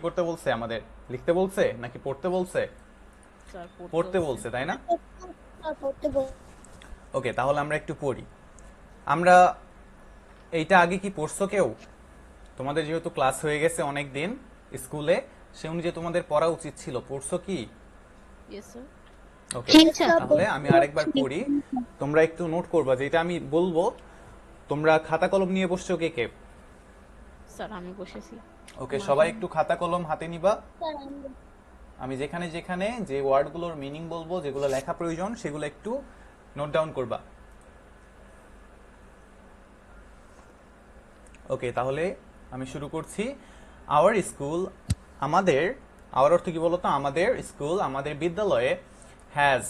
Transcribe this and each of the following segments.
করতে বলছে আমাদের, লিখতে বলছে নাকি পড়তে বলছে? স্যার পড়তে বলছে, তাই না? ওকে, তাহলে আমরা একটু পড়ি। আমরা এইটা আগে কি পড়ছো কেউ? তোমাদের যেহেতু ক্লাস হয়ে গেছে অনেক দিন স্কুলে, সে অনুযায়ী তোমাদের পড়া উচিত ছিল। পড়ছো কি? Yes sir. ওকে, স্যার তাহলে আমি আরেকবার পড়ি, তোমরা একটু নোট করবা যেটা আমি বলবো। তোমরা খাতা কলম নিয়ে বসছো কে কে? স্যার আমি বসেছি। ওকে, আমার সবাই জন্য। একটু খাতা কলম হাতে নিবা। আমি যেখানে যেখানে যে ওয়ার্ডগুলোর মিনিং বলবো, যেগুলো লেখা প্রয়োজন, সেগুলো একটু নোট ডাউন করবা। ওকে, তাহলে আমি শুরু করছি। আওয়ার স্কুল, আমাদের, আওয়ার অর্থ কি বলতো? আমাদের স্কুল, আমাদের বিদ্যালয়ে, has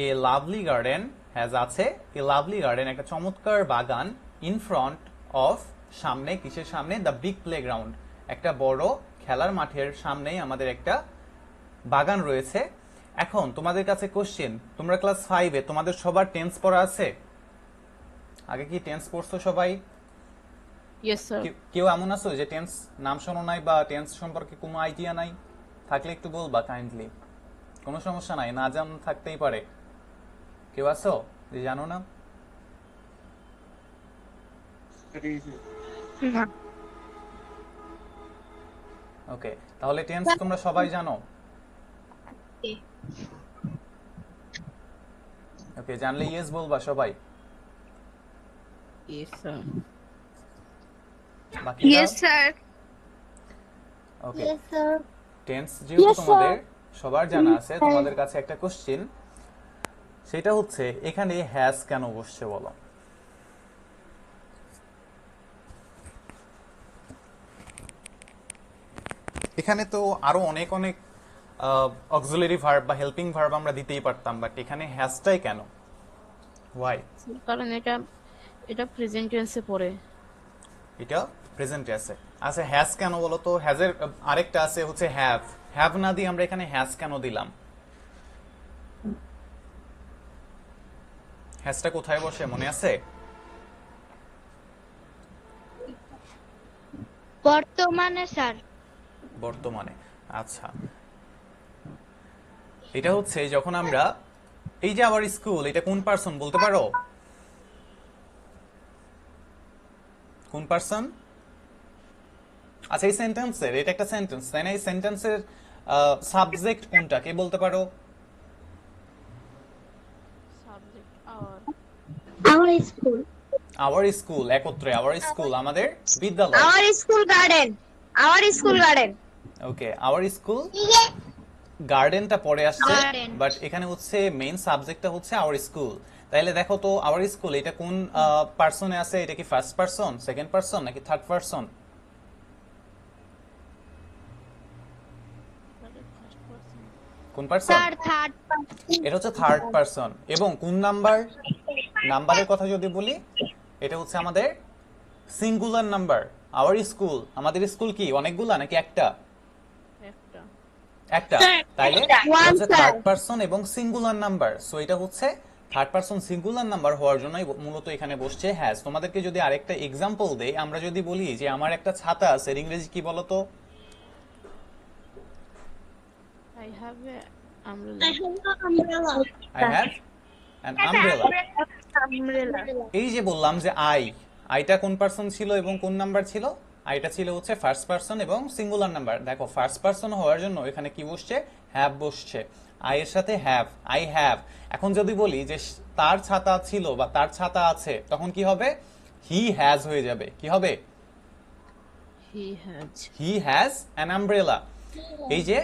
a lovely garden, has আছে এ লাভলি গার্ডেন, একটা চমৎকার বাগান, ইন ফ্রন্ট অফ, সামনে, কিসের সামনে? দ্য বিগ প্লেগ্রাউন্ড, একটা বড় খেলার মাঠের সামনেই আমাদের একটা বাগান রয়েছে। এখন তোমাদের কাছে কোশ্চেন, তোমরা ক্লাস 5-এ, তোমাদের সবার টেন্স পড়া আছে? আগে কি টেন্স পড়ছো সবাই? Yes sir. কেউ এমন আছো যে টেন্স নাম শোনো নাই বা টেন্স সম্পর্কে কোনো আইডিয়া নাই? থাকলে একটু বলবা কাইন্ডলি। কোনো সমস্যা নাই, না জান থাকতেই পারে। কেউ আছো যে জানো না? না। ওকে, তাহলে টেন্স তোমরা সবাই জানো? ওকে, জানলে ইয়েস বলবা সবাই। Yes sir. বাকিরা? Yes sir. Okay, yes sir. Tense যেহেতু তোমাদের সবার জানা আছে, তোমাদের কাছে একটা কোশ্চেন, সেটা হচ্ছে এখানে হ্যাজ কেন বসছে বলো? এখানে তো আরো অনেক অনেক অক্সিলারি ভার্ব বা হেল্পিং ভার্ব আমরা দিতেই পারতাম, বাট এখানে হ্যাজটাই কেন? ওয়াই? কারণ এটা এটা প্রেজেন্ট টেন্সে পড়ে। এটা প্রেজেন্টে আছে। আচ্ছা, হ্যাজ কেন বলো তো? হ্যাজের আরেকটা আছে হচ্ছে হ্যাভ। হ্যাভ না দিয়ে আমরা এখানে হ্যাজ কেন দিলাম? হ্যাজটা কোথায় বসে মনে আছে? বর্তমানে স্যার। বর্তমানে। আচ্ছা, এটা হচ্ছে যখন আমরা, এই যে আওয়ার স্কুল, এটা কোন পার্সন বলতে পারো? কোন পার্সন? আচ্ছা, এই সেন্টেন্সের, এটা একটা সেন্টেন্স তাই না? এই সেন্টেন্সের সাবজেক্ট কোনটা, কে বলতে পারো? Subject our. Our school. Our school, একত্রে আওয়ার স্কুল, আমাদের বিদ্যালয়। Our school garden. Our school garden. Okay, our school গার্ডেনটা পরে আসছে, গার্ডেন। বাট এখানে হচ্ছে মেইন সাবজেক্টটা হচ্ছে আওয়ার স্কুল। তাইলে দেখো তো, আওয়ার স্কুল এটা কোন পার্সনে আছে? এটা কি ফার্স্ট পার্সন, সেকেন্ড পার্সন, নাকি থার্ড পার্সন? First person. কোন পার্সন? স্যার থার্ড এটা হচ্ছে থার্ড পার্সন। এবং কোন নাম্বার? নাম্বারের কথা যদি বলি, এটা হচ্ছে আমাদের সিঙ্গুলার নাম্বার। আওয়ার স্কুল, আমাদের স্কুল কি অনেকগুলা নাকি একটা? একটা। একটা। তাইলে One, এটা হচ্ছে sir. থার্ড পার্সন এবং সিঙ্গুলার নাম্বার, সো এটা হচ্ছে থার্ড পার্সন সিঙ্গুলার নাম্বার হওয়ার জন্যই মূলত এখানে বসছে হ্যাজ। তোমাদেরকে যদি আরেকটা এক্সাম্পল দেই, আমরা যদি বলি যে আমার একটা ছাতা আছে, এর ইংরেজি কি বলো তো? I have a umbrella. I have an umbrella. এই যে বললাম যে আইটা কোন পার্সন ছিল এবং কোন নাম্বার ছিল? আইটা ছিল হচ্ছে ফার্স্ট পার্সন এবং সিঙ্গুলার নাম্বার। দেখো, ফার্স্ট পার্সন হওয়ার জন্য এখানে কি বসছে? হ্যাভ বসছে। আই এর সাথে হ্যাভ, আই হ্যাভ। এখন যদি বলি যে তার ছাতা ছিল বা তার ছাতা আছে, তখন কি হবে? হি হ্যাজ হয়ে যাবে। কি হবে? He has. He has an umbrella. এই যে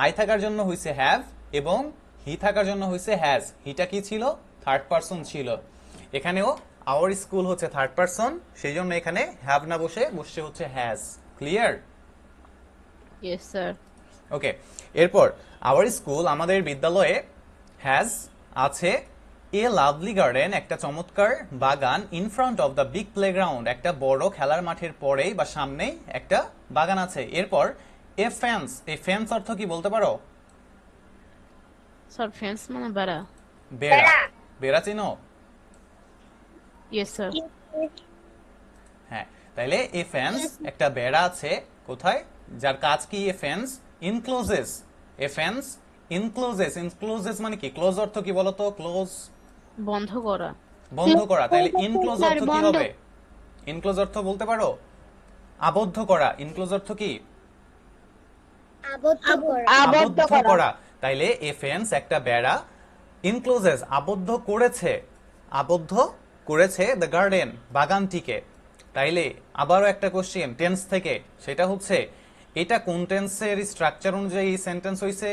আই থাকার জন্য হইছে হ্যাভ এবং হি থাকার জন্য হইছে হ্যাজ। হিটা কি ছিল? থার্ড পার্সন ছিল। এখানেও আওয়ার স্কুল হচ্ছে থার্ড পার্সন, সেই জন্য এখানে হ্যাভ না বসছে হচ্ছে has. Clear? Yes sir. Okay, এরপর আওয়ার স্কুল, আমাদের বিদ্যালয়ে, হ্যাজ আছে এ লাভলি গার্ডেন, একটা চমৎকার বাগান, in front of the big playground, একটা বড় খেলার মাঠের পরেই বা সামনেই একটা বাগান আছে। এরপর এ ফেন্স, এই ফেন্স অর্থ কি বলতে পারো? স্যার ফেন্স মানে বেড়া। বেড়া। বেড়া চিনো? Yes sir. হ্যাঁ, তাইলে এ ফেন্স, একটা বেড়া আছে কোথায়? যার কাজ কি? এ ফেন্স ইনক্লোজেস, এ ফেন্স ইনক্লোজেস। ইনক্লোজেস মানে কি? ক্লোজ অর্থ কি বলতো? ক্লোজ বন্ধ করা। বন্ধ করা। তাহলে ইনক্লোজ স্যার, অর্থ কি বন্ধ। হবে? ইনক্লোজ অর্থ বলতে পারো? আবদ্ধ করা। ইনক্লোজ অর্থ কি? আবদ্ধ করা। তাইলে এ ফেন্স একটা বেড়া, ইনক্লোজেস আবদ্ধ করেছে, আবদ্ধ করেছে দ্য গার্ডেন বাগানটিকে। তাইলে আবারও একটা কোশ্চেন টেন্স থেকে, সেটা হচ্ছে এটা কোন টেন্সের স্ট্রাকচার অনুযায়ী সেন্টেন্স হইছে?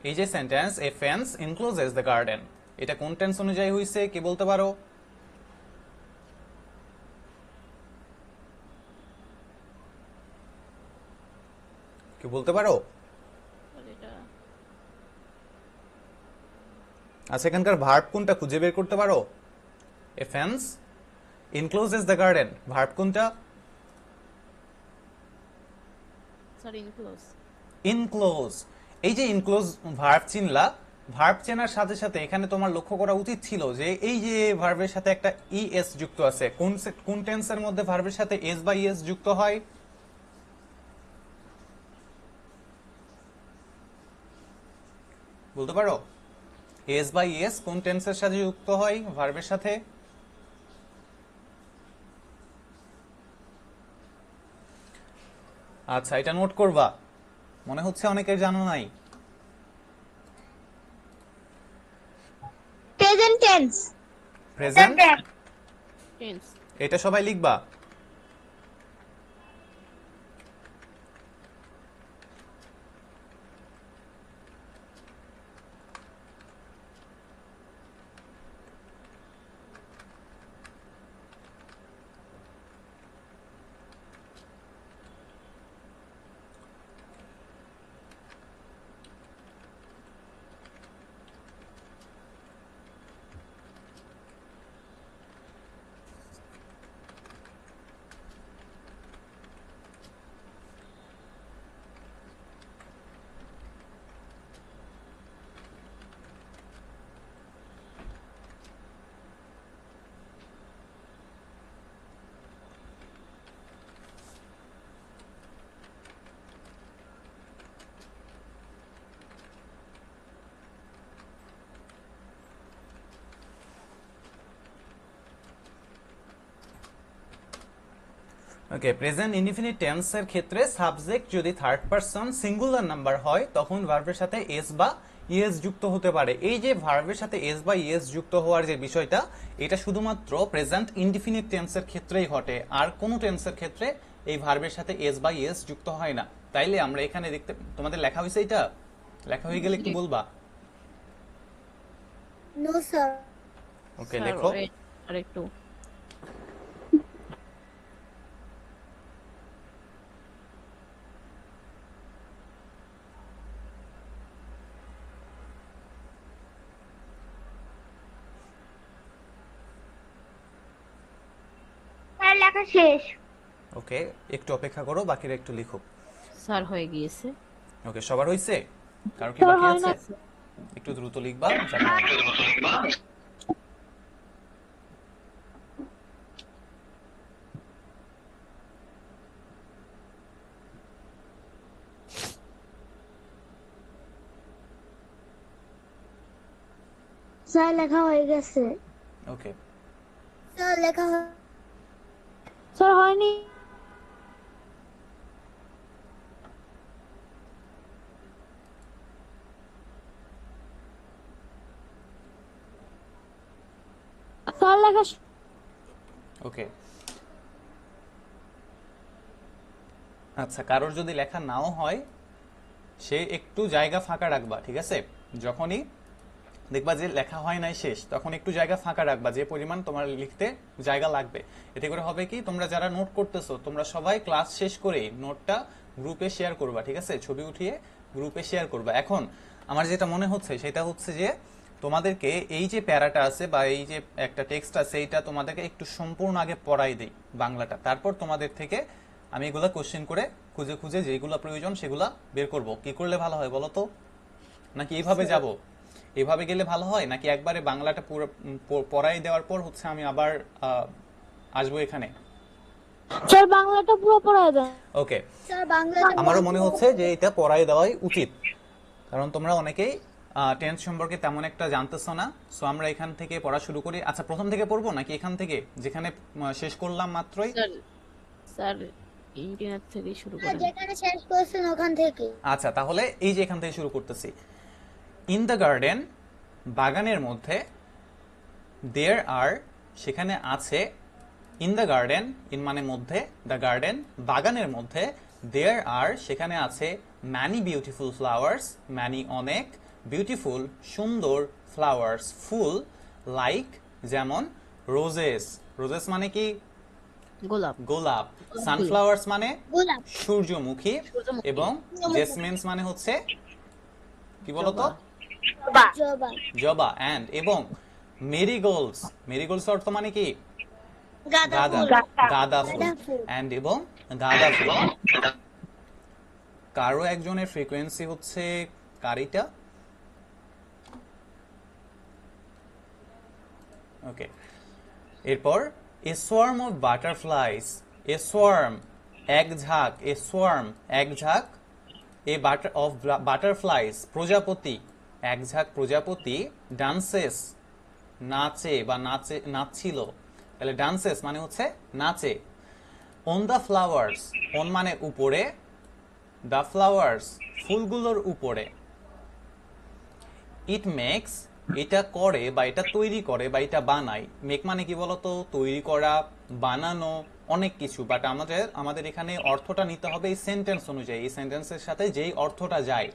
এই যে sentence a fence encloses the garden, এটা কোন টেন্স অনুযায়ী হইছে? কি বলতে পারো? কি বলতে পারো? এটা আচ্ছা, এখানকার ভার্ব কোনটা খুঁজে বের করতে পারো? A fence encloses the garden, verb কোনটা? Sir enclose. ইনক্লোজ। এই যে ইনক্লোজ ভার্ব চিনলা, ভার্ব চেনার সাথে সাথে এখানে তোমার লক্ষ্য করা উচিত ছিল যে এই যে ভার্বের সাথে একটা ইএস যুক্ত আছে। কোন টেন্সের মধ্যে ভার্বের সাথে এস বা ইএস যুক্ত হয়? বলতে পারো? এস বা ইএস কোন টেন্সের সাথে যুক্ত হয় ভার্বের সাথে? আচ্ছা, এটা নোট করবা, মনে হচ্ছে অনেকের জানা নাই। Present tense. Present, tense. এটা সবাই লিখবা। ওকে, প্রেজেন্ট ইনডিফিনিট টেন্সের ক্ষেত্রে সাবজেক্ট যদি থার্ড পারসন সিঙ্গুলার নাম্বার হয় তখন ভার্বের সাথে এস বা ইএস যুক্ত হতে পারে। এই যে ভার্বের সাথে এস বা ইএস যুক্ত হওয়ার যে বিষয়টা, এটা শুধুমাত্র প্রেজেন্ট ইনডিফিনিট টেন্সের ক্ষেত্রেই ঘটে, আর কোনো টেন্সের ক্ষেত্রে এই ভার্বের সাথে এস বা ইএস যুক্ত হয় না। তাইলে আমরা এখানে দেখতে, তোমাদের লেখা হয়েছে, এটা লেখা হয়ে গেলে একটু বলবা। No sir. ওকে, স্যার লেখো। আর একটু। স্যার লেখা শেষ। ওকে, একটু অপেক্ষা করো, বাকিরা একটু লিখো। স্যার হয়ে গিয়েছে। ওকে, সবার হয়েছে? কারো কি স্যার বাকি হয় আছে? না। একটু দ্রুত লিখবা যেন। স্যার লেখা হয়ে গেছে। ওকে, স্যার লেখা স্যার হয়নি। স্যার লেখা ওকে। আচ্ছা, কারোর যদি লেখা নাও হয় সে একটু জায়গা ফাঁকা রাখবা, ঠিক আছে? যখনই দেখবা যে লেখা হয় নাই শেষ, তখন একটু জায়গা ফাঁকা রাখবা, যে পরিমাণ তোমার লিখতে জায়গা লাগবে। এতে করে হবে কি, তোমরা যারা নোট করতেছো তোমরা সবাই ক্লাস শেষ করেই নোটটা গ্রুপে শেয়ার করবা, ঠিক আছে? ছবি উঠিয়ে গ্রুপে শেয়ার করবা। এখন আমার যেটা মনে হচ্ছে সেটা হচ্ছে যে তোমাদেরকে এই যে প্যারাটা আছে বা এই যে একটা টেক্সট আছে, এইটা তোমাদেরকে একটু সম্পূর্ণ আগে পড়াই দেই বাংলাটা, তারপর তোমাদের থেকে আমি এগুলা কোশ্চেন করে খুঁজে খুঁজে যেগুলো প্রয়োজন সেগুলা বের করব। কি করলে ভালো হয় বলো তো? নাকি এইভাবে যাব? এইভাবে গেলে ভালো হয়, নাকি একবারে বাংলাটা পুরো পড়াই দেওয়ার পর হচ্ছে আমি আবার আসবো এখানে? স্যার বাংলাটা পুরো পড়ায় দেন। ওকে, স্যার বাংলাটা আমারও মনে হচ্ছে যে এটা পড়াই দেওয়াই উচিত, কারণ তোমরা অনেকেই টেন্স সম্পর্কে তেমন একটা জানতেছো না। সো আমরা এখান থেকে পড়া শুরু করি। আচ্ছা, প্রথম থেকে পড়বো নাকি এখান থেকে, যেখানে শেষ করলাম মাত্রই? স্যার স্যার ইন্টারনেট থেকে শুরু করেন। যেখানে শেষ করছেন ওখান থেকে। আচ্ছা, তাহলে এই যে এখান থেকে শুরু করতেছি। ইন দ্য গার্ডেন, বাগানের মধ্যে, দেয়ার আর, সেখানে আছে, ইন দ্য গার্ডেন, ইন মানে মধ্যে, দ্য গার্ডেন বাগানের মধ্যে, দেয়ার আর সেখানে আছে, ম্যানি বিউটিফুল ফ্লাওয়ার্স, ম্যানি অনেক, বিউটিফুল সুন্দর, ফ্লাওয়ার্স ফুল, লাইক যেমন, রোজেস, রোজেস মানে কি? গোলাপ। গোলাপ। সানফ্লাওয়ার্স মানে গোলাপ। সূর্যমুখী। সূর্যমুখী। এবং জেসমিনস মানে হচ্ছে কি বলতো? জবা। জবা। জবা। অ্যান্ড এবং মেরিগোল্ডস, মেরিগোল্ডস অর্থ মানে কি? গাঁদা গাঁদা, ফুল। গাঁদা ফুল। গাঁদা ফুল। অ্যান্ড এবং গাঁদা ফুল। কারো একজনের ফ্রিকোয়েন্সি হচ্ছে কারিটা। ওকে, এরপর a swarm of butterflies, a swarm এক ঝাঁক, এ সোয়ার্ম এক ঝাঁক, এ বাটার অফ বাটারফ্লাইস প্রজাপতি, এক ঝাঁক প্রজাপতি, ডান্সেস নাচে বা নাচছিল, তাহলে ডান্সেস মানে হচ্ছে নাচে, অন দ্য ফ্লাওয়ার্স, অন মানে উপরে, দ্য ফ্লাওয়ার্স ফুলগুলোর উপরে, ইট মেক্স এটা করে বা এটা তৈরি করে বা এটা বানায়, মেক মানে কি বলতো? তৈরি করা, বানানো, অনেক কিছু। বাট আমাদের এখানে অর্থটা নিতে হবে এই সেন্টেন্স অনুযায়ী, এই সেন্টেন্সের সাথে যেই অর্থটা যায়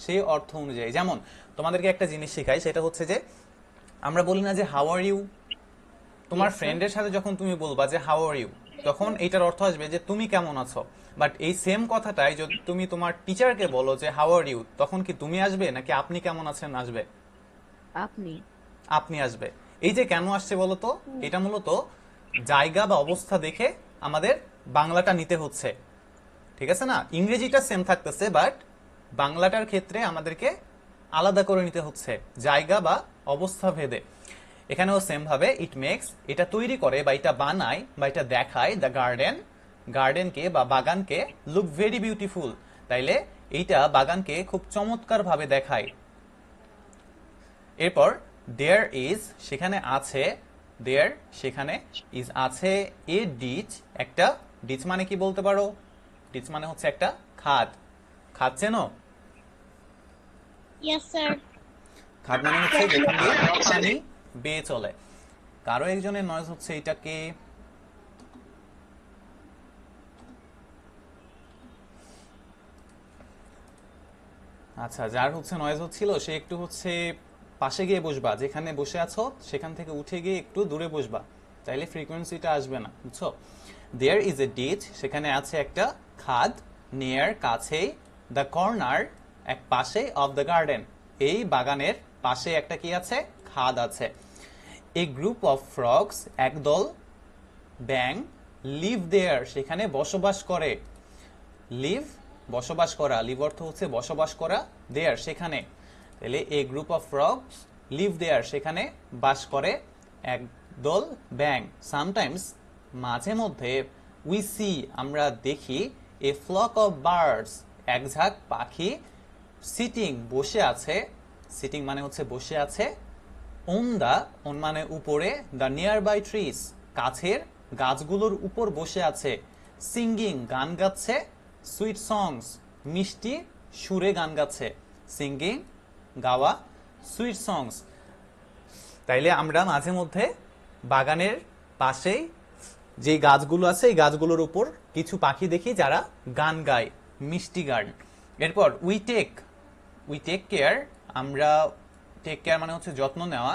সেই অর্থ অনুযায়ী। যেমন তোমাদেরকে একটা জিনিস শেখাই, সেটা হচ্ছে যে আমরা বলি না যে হাউ আর ইউ? তোমার ফ্রেন্ডের সাথে যখন তুমি বলবা যে হাউ আর ইউ, তখন এটার অর্থ আসবে যে তুমি কেমন আছো। বাট এই সেম কথাটাই যদি তুমি তোমার টিচারকে বলো যে হাউ আর ইউ, তখন কি তুমি আসবে নাকি আপনি কেমন আছেন আসবে? আপনি। আপনি আসবে। এই যে কেন আসছে বলতো? এটা মূলত জায়গা বা অবস্থা দেখে আমাদের বাংলাটা নিতে হচ্ছে, ঠিক আছে না? ইংরেজিটা সেম থাকতেছে, বাট বাংলাটার ক্ষেত্রে আমাদেরকে আলাদা করে নিতে হচ্ছে জায়গা বা অবস্থা ভেদে। এখানেও সেম ভাবে ইট মেক্স এটা তৈরি করে বা এটা বানায় বা এটা দেখায়, দ্য গার্ডেন গার্ডেনকে বা বাগানকে, লুক ভেরি বিউটিফুল, তাইলে এইটা বাগানকে খুব চমৎকার ভাবে দেখায়। এরপর দেয়ার ইজ সেখানে আছে, দেয়ার সেখানে, ইজ আছে, এ ডিচ একটা, ডিচ মানে কি বলতে পারো? ডিচ মানে হচ্ছে একটা খাদ। খাদ চেনো? Yes sir. খাদ মানে হচ্ছে যেখান দিয়ে পানি বেয়ে চলে। কারো একজনের নয়েজ হচ্ছে, এটাকে আচ্ছা, যার হচ্ছে নয়েজ হচ্ছিল সে একটু হচ্ছে পাশে গিয়ে বসবা, যেখানে বসে আছো সেখান থেকে উঠে গিয়ে একটু দূরে বসবা, তাইলে ফ্রিকোয়েন্সিটা আসবে না, বুঝছো? দেয়ার ইজ এ ডিচ সেখানে আছে একটা খাদ, নিয়ার কাছেই, দ্য কর্নার এক পাশে, অফ দ্য গার্ডেন এই বাগানের পাশে একটা কি আছে? খাদ আছে। এ গ্রুপ অফ ফ্রগস একদল ব্যাং, লিভ দেয়ার সেখানে বসবাস করে, লিভ বসবাস করা, লিভ অর্থ হচ্ছে বসবাস করা, দেয়ার সেখানে, তাহলে এ group of frogs live there সেখানে বাস করে একদল ব্যাং। সামটাইমস মাঝে মধ্যে, উই সি আমরা দেখি, এ ফ্লক অফ বার্ডস এক ঝাঁক পাখি, সিটিং বসে আছে, সিটিং মানে হচ্ছে বসে আছে, অন দা অন মানে উপরে, দ্য নিয়ার বাই ট্রিজ কাছের গাছগুলোর উপর বসে আছে, সিঙ্গিং গান গাচ্ছে, সুইট সংস মিষ্টি সুরে গান গাচ্ছে, সিঙ্গিং গাওয়া, সুইট সংস। তাইলে আমরা মাঝে মধ্যে বাগানের পাশেই যে গাছগুলো আছে এই গাছগুলোর উপর কিছু পাখি দেখি যারা গান গায়, মিষ্টি গান। এরপর উই টেক কেয়ার আমরা, টেক কেয়ার মানে হচ্ছে যত্ন নেওয়া,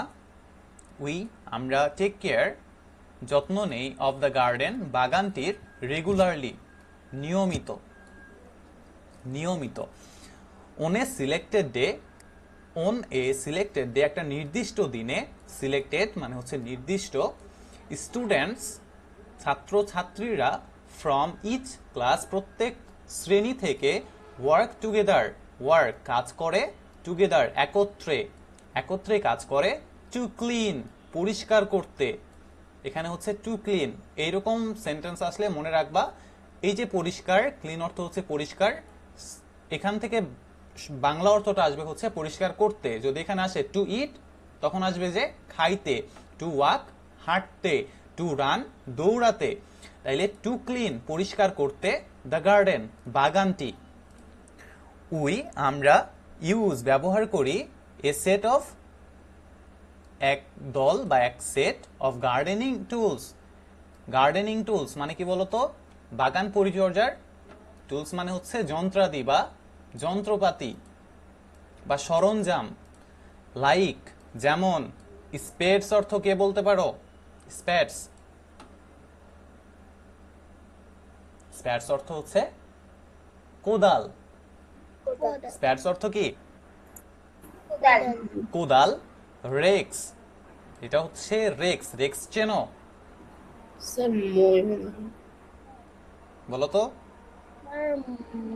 আমরা টেক কেয়ার যত্ন নেই, অফ দ্য গার্ডেন বাগানটির, রেগুলারলি নিয়মিত, on a selected day, on a selected day একটা নির্দিষ্ট দিনে, সিলেক্টেড মানে হচ্ছে নির্দিষ্ট, স্টুডেন্টস ছাত্র ছাত্রীরা, ফ্রম ইচ ক্লাস প্রত্যেক শ্রেণী থেকে, ওয়ার্ক টুগেদার ওয়ার্ক কাজ করে, টুগেদার একত্রে কাজ করে, টু ক্লিন পরিষ্কার করতে, এখানে হচ্ছে টু ক্লিন। এইরকম সেন্টেন্স আসলে মনে রাখবা এই যে পরিষ্কার, ক্লিন অর্থ হচ্ছে পরিষ্কার, এখান থেকে বাংলা অর্থটা আসবে হচ্ছে পরিষ্কার করতে। যদি এখানে আসে টু ইট, তখন আসবে যে খাইতে, টু ওয়াক হাঁটতে, টু রান দৌড়াতে। তাইলে টু ক্লিন পরিষ্কার করতে, দ্য গার্ডেন বাগানটি। উই আমরা ইউজ ব্যবহার করি, এ সেট অফ এক দল বা এক set of gardening tools. Gardening tools মানে কি বলতো? বাগান পরিচর্যার টুলস মানে হচ্ছে যন্ত্রাদি বা যন্ত্রপাতি বা সরঞ্জাম। লাইক যেমন, স্পেডস অর্থ কে বলতে পারো? স্প্যাডস, স্প্যাডস অর্থ হচ্ছে কোদাল। স্প্যাডস অর্থ কি? কোদাল। রেক্স, এটা হচ্ছে রেক্স। রেক্স চেনো? স্যার মই মনে হয়। বলো তো। আর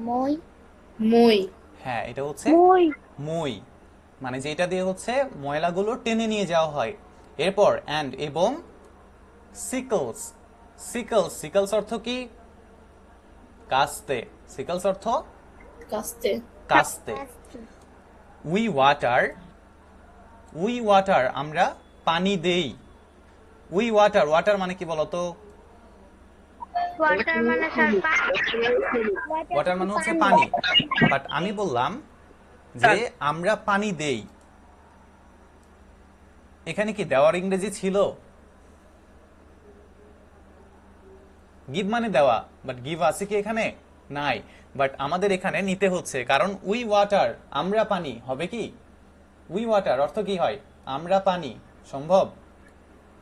মই মই। হ্যাঁ, এটা হচ্ছে মই মই, মানে যেটা দিয়ে হচ্ছে ময়লাগুলো টেনে নিয়ে যাওয়া হয়। এরপর অ্যান্ড এবং, সিকলস। সিকলস, সিকলস অর্থ কি? কাস্তে। সিকলস অর্থ কাস্তে। কাস্তে। উই ওয়াটার, উই ওয়াটার আমরা পানি দেই। উই ওয়াটার, ওয়াটার মানে কি বলতো? ওয়াটার মানে স্যার ওয়াটার মানে হচ্ছে পানি, বাট আমি বললাম যে আমরা পানি দেই। এখানে কি দেওয়ার ইংরেজি ছিল? গিভ মানে দেওয়া, বাট গিভ আছে কি এখানে? নাই। বাট আমাদের এখানে নিতে হচ্ছে, কারণ উই ওয়াটার আমরা পানি হবে কি? উই ওয়াটার অর্থ কি হয়? আমরা পানি। সম্ভব?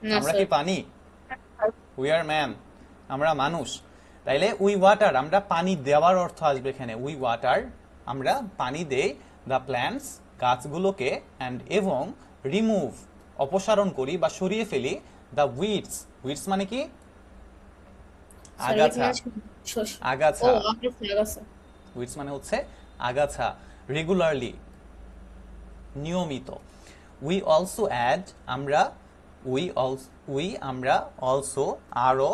না আমরা স্যার। কি পানি? উই আর ম্যান, আমরা মানুষ। তাইলে উই ওয়াটার আমরা পানি দেওয়ার অর্থ আসবে এখানে। উই ওয়াটার আমরা পানি দেই দ্য প্ল্যান্টস গাছগুলোকে, অ্যান্ড এবং রিমুভ অপসারণ করি বা সরিয়ে ফেলি দ্য উইডস। উইডস মানে কি? স্যার, আগাছা। এটা মানে শস্য। ও আগাছা। আগাছা। উইডস মানে হচ্ছে আগাছা। রেগুলারলি নিয়মিত। উই অলসো অ্যাড আমরা, উই আমরা অলসো আরো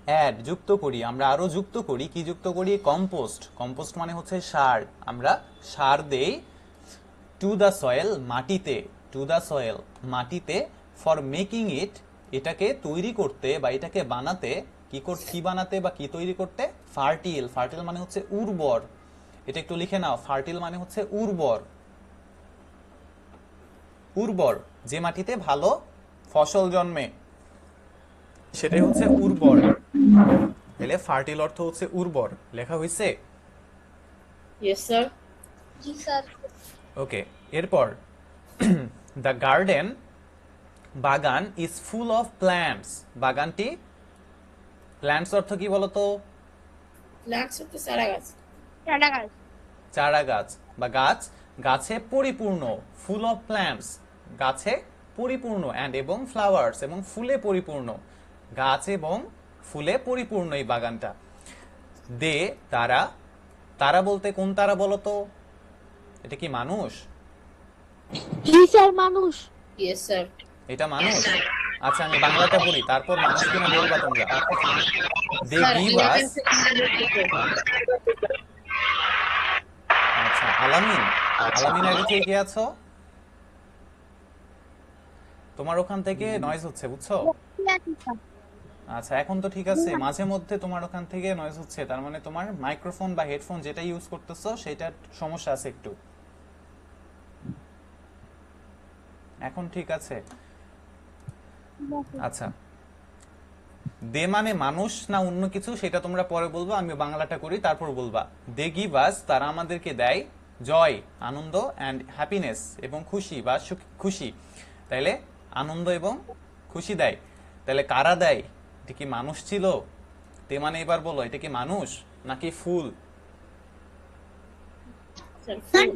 অ্যাড যুক্ত করি, আমরা আরো যুক্ত করি। কি যুক্ত করি? কম্পোস্ট। কম্পোস্ট মানে হচ্ছে সার। আমরা সার দেই টু দ্য সয়েল মাটিতে, টু দ্য সয়েল মাটিতে, ফর মেকিং ইট এটাকে তৈরি করতে বা এটাকে বানাতে। কি বানাতে বা কি তৈরি করতে? ফার্টিল। ফার্টিল মানে হচ্ছে উর্বর। এটা একটু লিখে নাও, ফার্টিল মানে হচ্ছে উর্বর। উর্বর, যে মাটিতে ভালো ফসল জন্মে সেটাই হচ্ছে উর্বর। তাহলে ফার্টিল অর্থ হচ্ছে উর্বর। লেখা হয়েছে? Yes sir. জি স্যার ওকে। এরপর দ্য গার্ডেন বাগান ইজ ফুল অফ প্ল্যান্টস। বাগানটি, প্ল্যান্টস অর্থ কি বলতো? প্ল্যান্টস হচ্ছে চারা গাছ। টাটা গাছ চারা গাছ বা গাছ। গাছে পরিপূর্ণ, ফুল অফ প্ল্যান্টস গাছে পরিপূর্ণ, অ্যান্ড এবং ফ্লাওয়ার্স এবং ফুলে পরিপূর্ণ। গাছ এবং ফুলে পরিপূর্ণ এই বাগানটা। দে তারা, তারা বলতে কোন তারা বলতো? এটা কি মানুষ? জি স্যার মানুষ ইয়েস স্যার। এটা মানুষ? আচ্ছা, আমি বাংলাটা পড়ি, তারপর মানুষ কিনা বলবা তোমরা। দে স্যার গিভ আস। আচ্ছা, আলামিন, আলামিন আগে থেকে কে আছো? তোমার ওখান থেকে নয়েজ হচ্ছে, বুঝছো? আচ্ছা, এখন তো ঠিক আছে। মাঝে মধ্যে তোমার ওখান থেকে নয়েজ হচ্ছে, তার মানে তোমার মাইক্রোফোন বা হেডফোন যেটা ইউজ করতেছো সেটার সমস্যা আছে একটু। এখন ঠিক আছে? আচ্ছা, দে মানে মানুষ না অন্য কিছু সেটা তোমরা পরে বলবো, আমি বাংলাটা করি তারপর বলবা। দে গিভ আস তারা আমাদেরকে দেয়, জয় আনন্দ, অ্যান্ড হ্যাপিনেস এবং খুশি বা খুশি। তাইলে আনন্দ এবং খুশি দেয়। তাহলে কারা দেয়? এটা কি মানুষ ছিল? তে মানে এবার বলো, এটা কি মানুষ নাকি ফুল? ফুল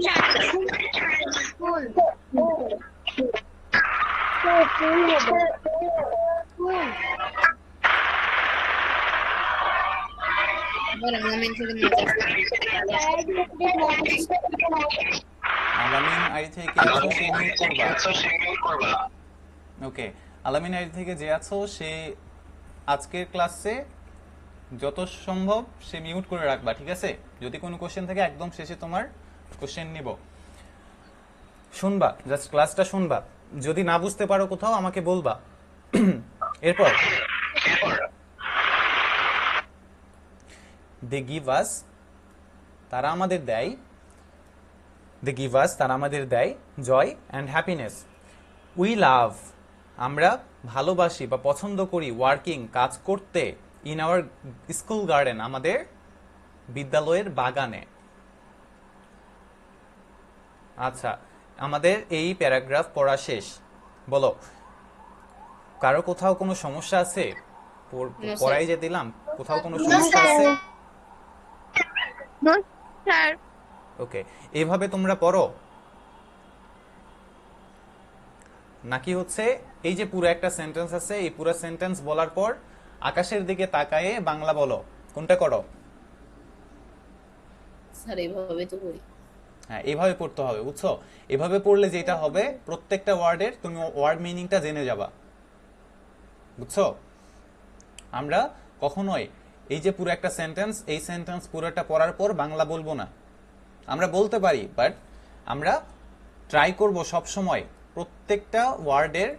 ফুল হবে ফুল আলামিন থেকে আলামিন আই থেকে আছো, সে মিউট করবা। ওকে, আলামিন আইডি থেকে যে আছো সে আজকের ক্লাসে যত সম্ভব সে মিউট করে রাখবা, ঠিক আছে? যদি কোনো কোশ্চেন থাকে একদম শেষে তোমার কোশ্চেন নিব, শুনবা, জাস্ট ক্লাসটা শুনবা। যদি না বুঝতে পারো কোথাও আমাকে বলবা। এরপর দে গিভ আস, তারা আমাদের দেয়, দে গিভ আস তারা আমাদের দেয় জয় অ্যান্ড হ্যাপিনেস। উই লাভ, আমরা ভালোবাসি বা পছন্দ করি, ওয়ার্কিং কাজ করতে, ইন আওয়ার স্কুল গার্ডেন আমাদের বিদ্যালয়ের বাগানে। আচ্ছা, আমাদের এই প্যারাগ্রাফ পড়া শেষ। বলো, কারো কোথাও কোনো সমস্যা আছে? স্যার। পড়াই যে দিলাম, কোথাও কোনো সমস্যা আছে? No sir. ওকে, এইভাবে তোমরা পড়ো নাকি হচ্ছে এই যে পুরো একটা সেন্টেন্স আছে, এই পুরো সেন্টেন্স বলার পর আকাশের দিকে তাকায়ে বাংলা বলো, কোনটা করো? স্যার এইভাবে তো করি। হ্যাঁ, এইভাবে পড়তে হবে, বুঝছো? এভাবে পড়লে যেটা হবে, প্রত্যেকটা ওয়ার্ডের তুমি ওয়ার্ড মিনিংটা জেনে যাবা, বুঝছো? আমরা কখনোই এই যে পুরো একটা সেন্টেন্স, এই সেন্টেন্স পুরোটা পড়ার পর বাংলা বলবো না। আমরা বলতে পারি, বাট আমরা ট্রাই করব সব সময় প্রত্যেকটা ওয়ার্ডের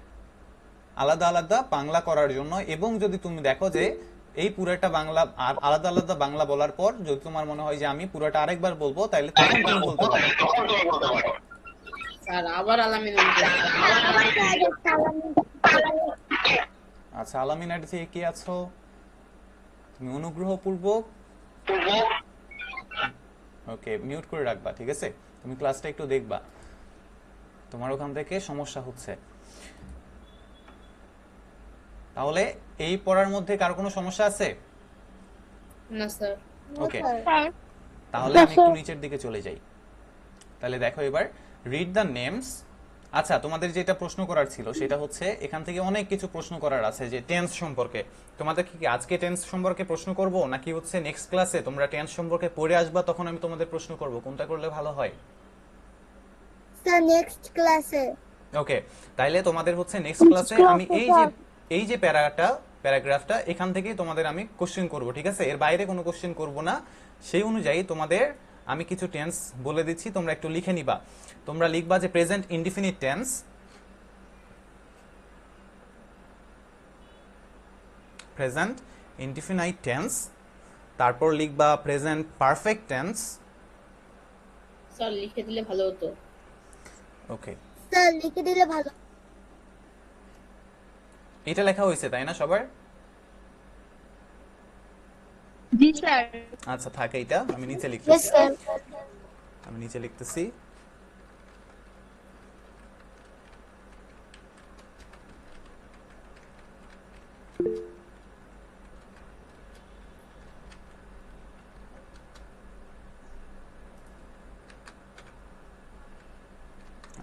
আলাদা আলাদা বাংলা করার জন্য। এবং যদি তুমি দেখো যে এই পুরোটা বাংলা আলাদা আলাদা বাংলা বলার পর যদি তোমার মনে হয় যে আমি পুরোটা আরেকবার বলবো, তাহলে তখন তুমি বলতে পারো। স্যার আবার আলামিন আচ্ছা, আলামিন আইডি থেকে কে আছো? তুমি অনুগ্রহপূর্বক ওকে মিউট করে রাখবা, ঠিক আছে? তুমি ক্লাসটা একটু দেখবা, তোমার ওখান থেকে সমস্যা হচ্ছে। তাহলে এই পড়ার মধ্যে কারো কোনো সমস্যা আছে? না স্যার। ওকে, স্যার তাহলে আমি একটু নিচের দিকে চলে যাই। তাহলে দেখো এবার রিড দ্য নেমস। আচ্ছা, তোমাদের যেটা প্রশ্ন করার ছিল সেটা হচ্ছে এখান থেকে অনেক কিছু প্রশ্ন করার আছে, যে টেন্স সম্পর্কে। তোমাদের কি আজকে টেন্স সম্পর্কে প্রশ্ন করব, নাকি হচ্ছে নেক্সট ক্লাসে তোমরা টেন্স সম্পর্কে পড়ে আসবা, তখন আমি তোমাদের প্রশ্ন করব? কোনটা করলে ভালো হয়? স্যার নেক্সট ক্লাসে। ওকে, তাইলে তোমাদের হচ্ছে নেক্সট ক্লাসে আমি এই যে প্যারাগ্রাফটা এখান থেকেই তোমাদের আমি কোশ্চেন করব, ঠিক আছে? এর বাইরে কোনো কোশ্চেন করব না। সেই অনুযায়ী তোমাদের আমি কিছু টেন্স বলে দিচ্ছি, তোমরা একটু লিখে নিবা। তোমরা লিখবা যে present indefinite tense, present indefinite tense, তারপর লিখবা প্রেজেন্ট পারফেক্ট টেন্স। স্যার লিখে দিলে ভালো হতো। ওকে, স্যার লিখে দিলে ভালো। এটা লেখা হয়েছে তাই না সবার? জি স্যার। আচ্ছা, থাকে, এটা আমি নিচে ইয়েস লিখতেছি, স্যার। আমি নিচে লিখতেছি।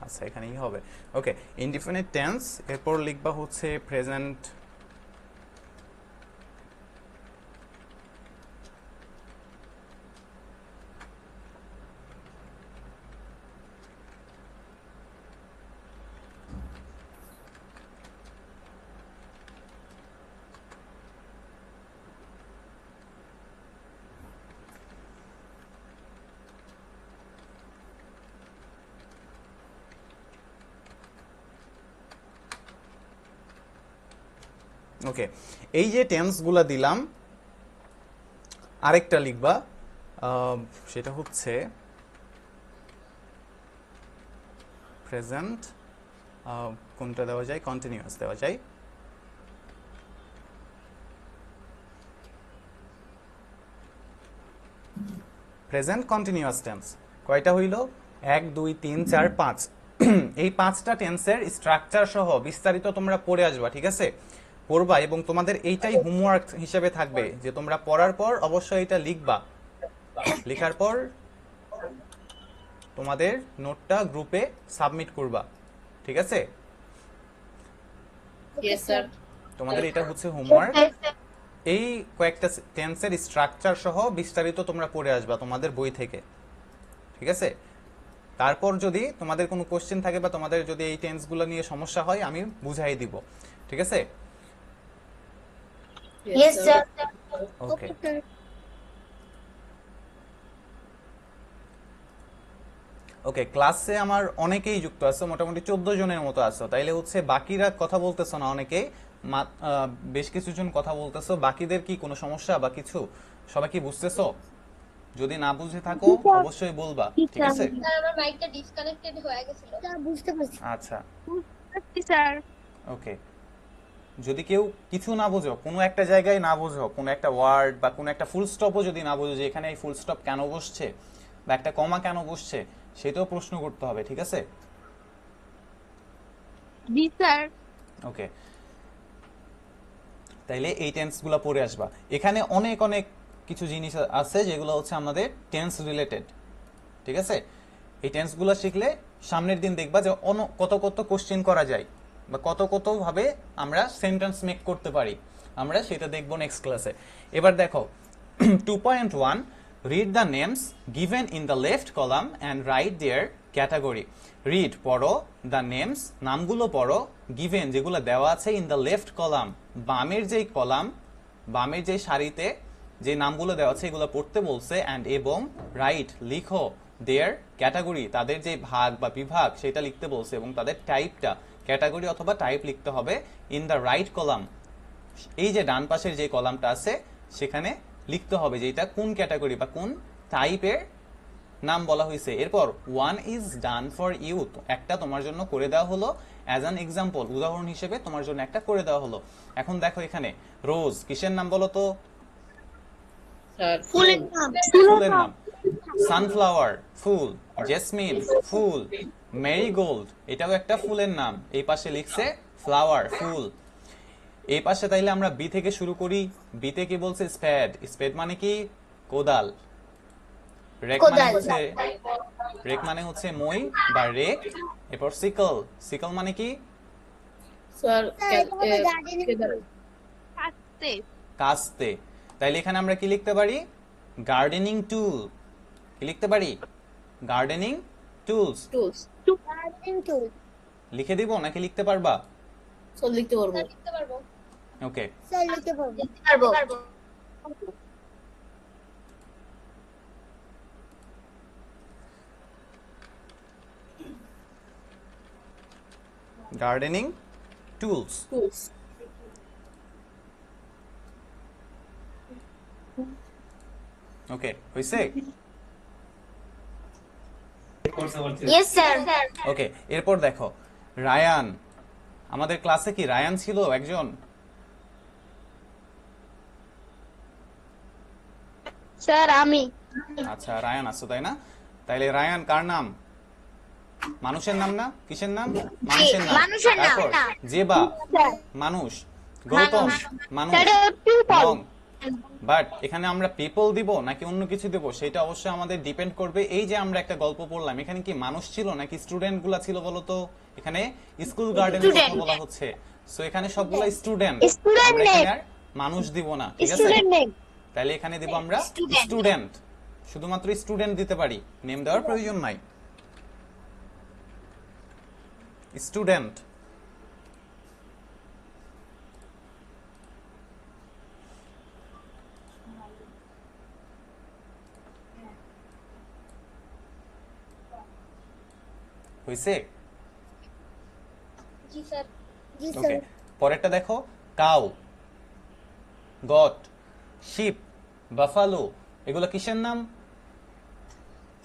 আচ্ছা, এখানেই হবে। ওকে, ইনডিফিনিট টেন্স, এরপর লিখবা হচ্ছে প্রেজেন্ট ওকে, এই যে টেন্সগুলা দিলাম, আরেকটা লিখবা, সেটা হচ্ছে প্রেজেন্ট, কোনটা দেওয়া যায়, কন্টিনিউয়াস দেওয়া যায়। প্রেজেন্ট কন্টিনিউয়াস টেন্স কয়টা হইল? 1 2 3 4 5। এই 5টা টেন্সের স্ট্রাকচার সহ বিস্তারিত তোমরা পড়ে আসবা, ঠিক আছে? পড়বা, এবং তোমাদের এইটাই হোমওয়ার্ক হিসেবে থাকবে যে তোমরা পড়ার পর অবশ্যই এটা লিখবা। লেখার পর তোমাদের নোটটা গ্রুপে সাবমিট করবা, ঠিক আছে? Yes sir. তোমাদের এটা হচ্ছে হোমওয়ার্ক। এই কয়েকটা টেন্সের স্ট্রাকচার সহ বিস্তারিত তোমরা পড়ে আসবা তোমাদের বই থেকে, ঠিক আছে? তারপর যদি তোমাদের কোনো কোশ্চেন থাকে বা তোমাদের যদি এই টেন্সগুলো নিয়ে সমস্যা হয়, আমি বুঝাই দিব, ঠিক আছে? Yes, sir. ওকে, Okay, sir. ওকে। ক্লাসে আমার অনেকেই যুক্ত আছে, মোটামুটি 14 জনের মতো আছে। তাইলে হচ্ছে বাকিরা কথা বলতেছো না, অনেকেই বেশ কিছু জন কথা বলতেছো। বাকিদের কি কোনো সমস্যা বা কিছু? সবাই কি বুঝতেছো? যদি না বুঝে থাকো অবশ্যই বলবা, ঠিক আছে? স্যার আমার মাইকটা ডিসকানেক্টেড হয়ে গেছিল। স্যার বুঝতে পারছি। আচ্ছা, স্যার ওকে। যদি কেউ কিছু না বোঝো, কোনো একটা জায়গায় না বোঝো, কোনো একটা ওয়ার্ড বা কোনো একটা ফুল স্টপও যদি না বোঝো যে এখানে এই ফুল স্টপ কেন বসছে বা একটা কমা কেন বসছে, সেটাও প্রশ্ন করতে হবে, ঠিক আছে? জি স্যার। ওকে, তাইলে এই টেন্সগুলো পড়ে আসবা। এখানে অনেক অনেক কিছু জিনিস আছে যেগুলো হচ্ছে আমাদের টেন্স রিলেটেড, ঠিক আছে? এই টেন্সগুলো শিখলে সামনের দিন দেখবা যে কত কত কোশ্চেন করা যায় বা কত কত ভাবে আমরা সেন্টেন্স মেক করতে পারি, আমরা সেটা দেখবো নেক্সট ক্লাসে। এবার দেখো 2.1, read the names given in the left column and right there category. Read পড়ো, দ্য নেমস নামগুলো পড়ো, গিভেন যেগুলো দেওয়া আছে, ইন দ্য লেফট কলাম বামের যেই কলাম, বামের যে সারিতে যে নামগুলো দেওয়া আছে এগুলো পড়তে বলছে, অ্যান্ড এবং রাইট লিখো, দেয়ার ক্যাটাগরি তাদের যে ভাগ বা বিভাগ সেটা লিখতে বলছে, এবং তাদের টাইপটা ক্যাটাগরি অথবা টাইপ লিখতে হবে ইন দ্য রাইট কলাম। এই যে ডান পাশের যে কলামটা আছে সেখানে লিখতে হবে যে এটা কোন ক্যাটাগরি বা কোন টাইপের নাম বলা হয়েছে। এরপর one is done for you, একটা তোমার জন্য করে দেওয়া হলো, অ্যাজ অ্যান এক্সাম্পল উদাহরণ হিসেবে তোমার জন্য একটা করে দেওয়া হলো। এখন দেখো এখানে রোজ কিসের নাম বলো তো? ফুলের নাম। ফুলের নাম। সানফ্লাওয়ার ফুল, জেসমিন ফুল, মেরিগোল্ড এটাও একটা ফুলের নাম। এই পাশে লিখছে ফ্লাওয়ার ফুল। এই পাশে তাইলে আমরা বি থেকে শুরু করি। বিতে কি বলছে? স্প্যাড। স্প্যাড মানে কি? কোদাল। রেক মানে হচ্ছে মই বা রেক। এরপর সিকল। সিকল মানে কি? স্যার কাটতে। কাস্তে। তাইলে এখানে আমরা কি লিখতে পারি? গার্ডেনিং টুল। কি লিখতে পারি? Gardening tools. টুলস গার্ডেনিং টুল। লিখে দিব নাকি লিখতে পারবা? সব লিখতে পারবো। লিখতে পারবো। ওকে, স্যার লিখতে পারবো। Gardening tools. টুলস ওকে, হইছে? Yes sir. ওকে, এরপর দেখো রায়ান। আমাদের ক্লাসে কি রায়ান ছিল একজন? স্যার আমি। আচ্ছা, রায়ান আছো তাই না? তাইলে রায়ান কার নাম? মানুষের নাম না? কিসের নাম? মানুষের নাম। মানুষের নাম। তারপর জেবা মানুষ, গৌতম মানুষ, লং। বাট এখানে আমরা পিপল দিব নাকি অন্য কিছু দেব সেটা অবশ্যই আমাদের ডিপেন্ড করবে। এই যে আমরা একটা গল্প পড়লাম, এখানে কি মানুষ ছিল নাকি স্টুডেন্ট গুলা ছিল বলো তো? এখানে স্কুল গার্ডেনের কথা বলা হচ্ছে, সো এখানে সবগুলা স্টুডেন্ট। আমরা এখানে আর মানুষ দিব না, ঠিক আছে? তাহলে এখানে দিব আমরা স্টুডেন্ট। শুধুমাত্র স্টুডেন্ট দিতে পারি, নেম দেওয়ার প্রয়োজন নাই। স্টুডেন্ট। হইছে? জি স্যার। জি ওকে, স্যার। পরেরটা দেখো কাউ, গট, শিপ, বাফালো এগুলো কিসের নাম?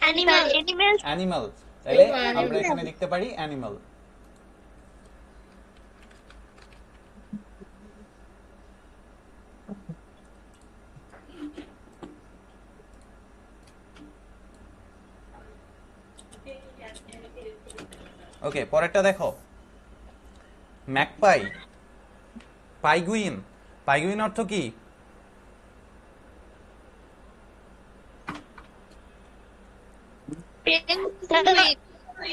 অ্যানিমাল। অ্যানিমাল। তাহলে আমরা এখানে লিখতে পারি অ্যানিমাল। ওকে, পরেরটা দেখো ম্যাকপাই, পাইগুইন। পাইগুইন অর্থ কি?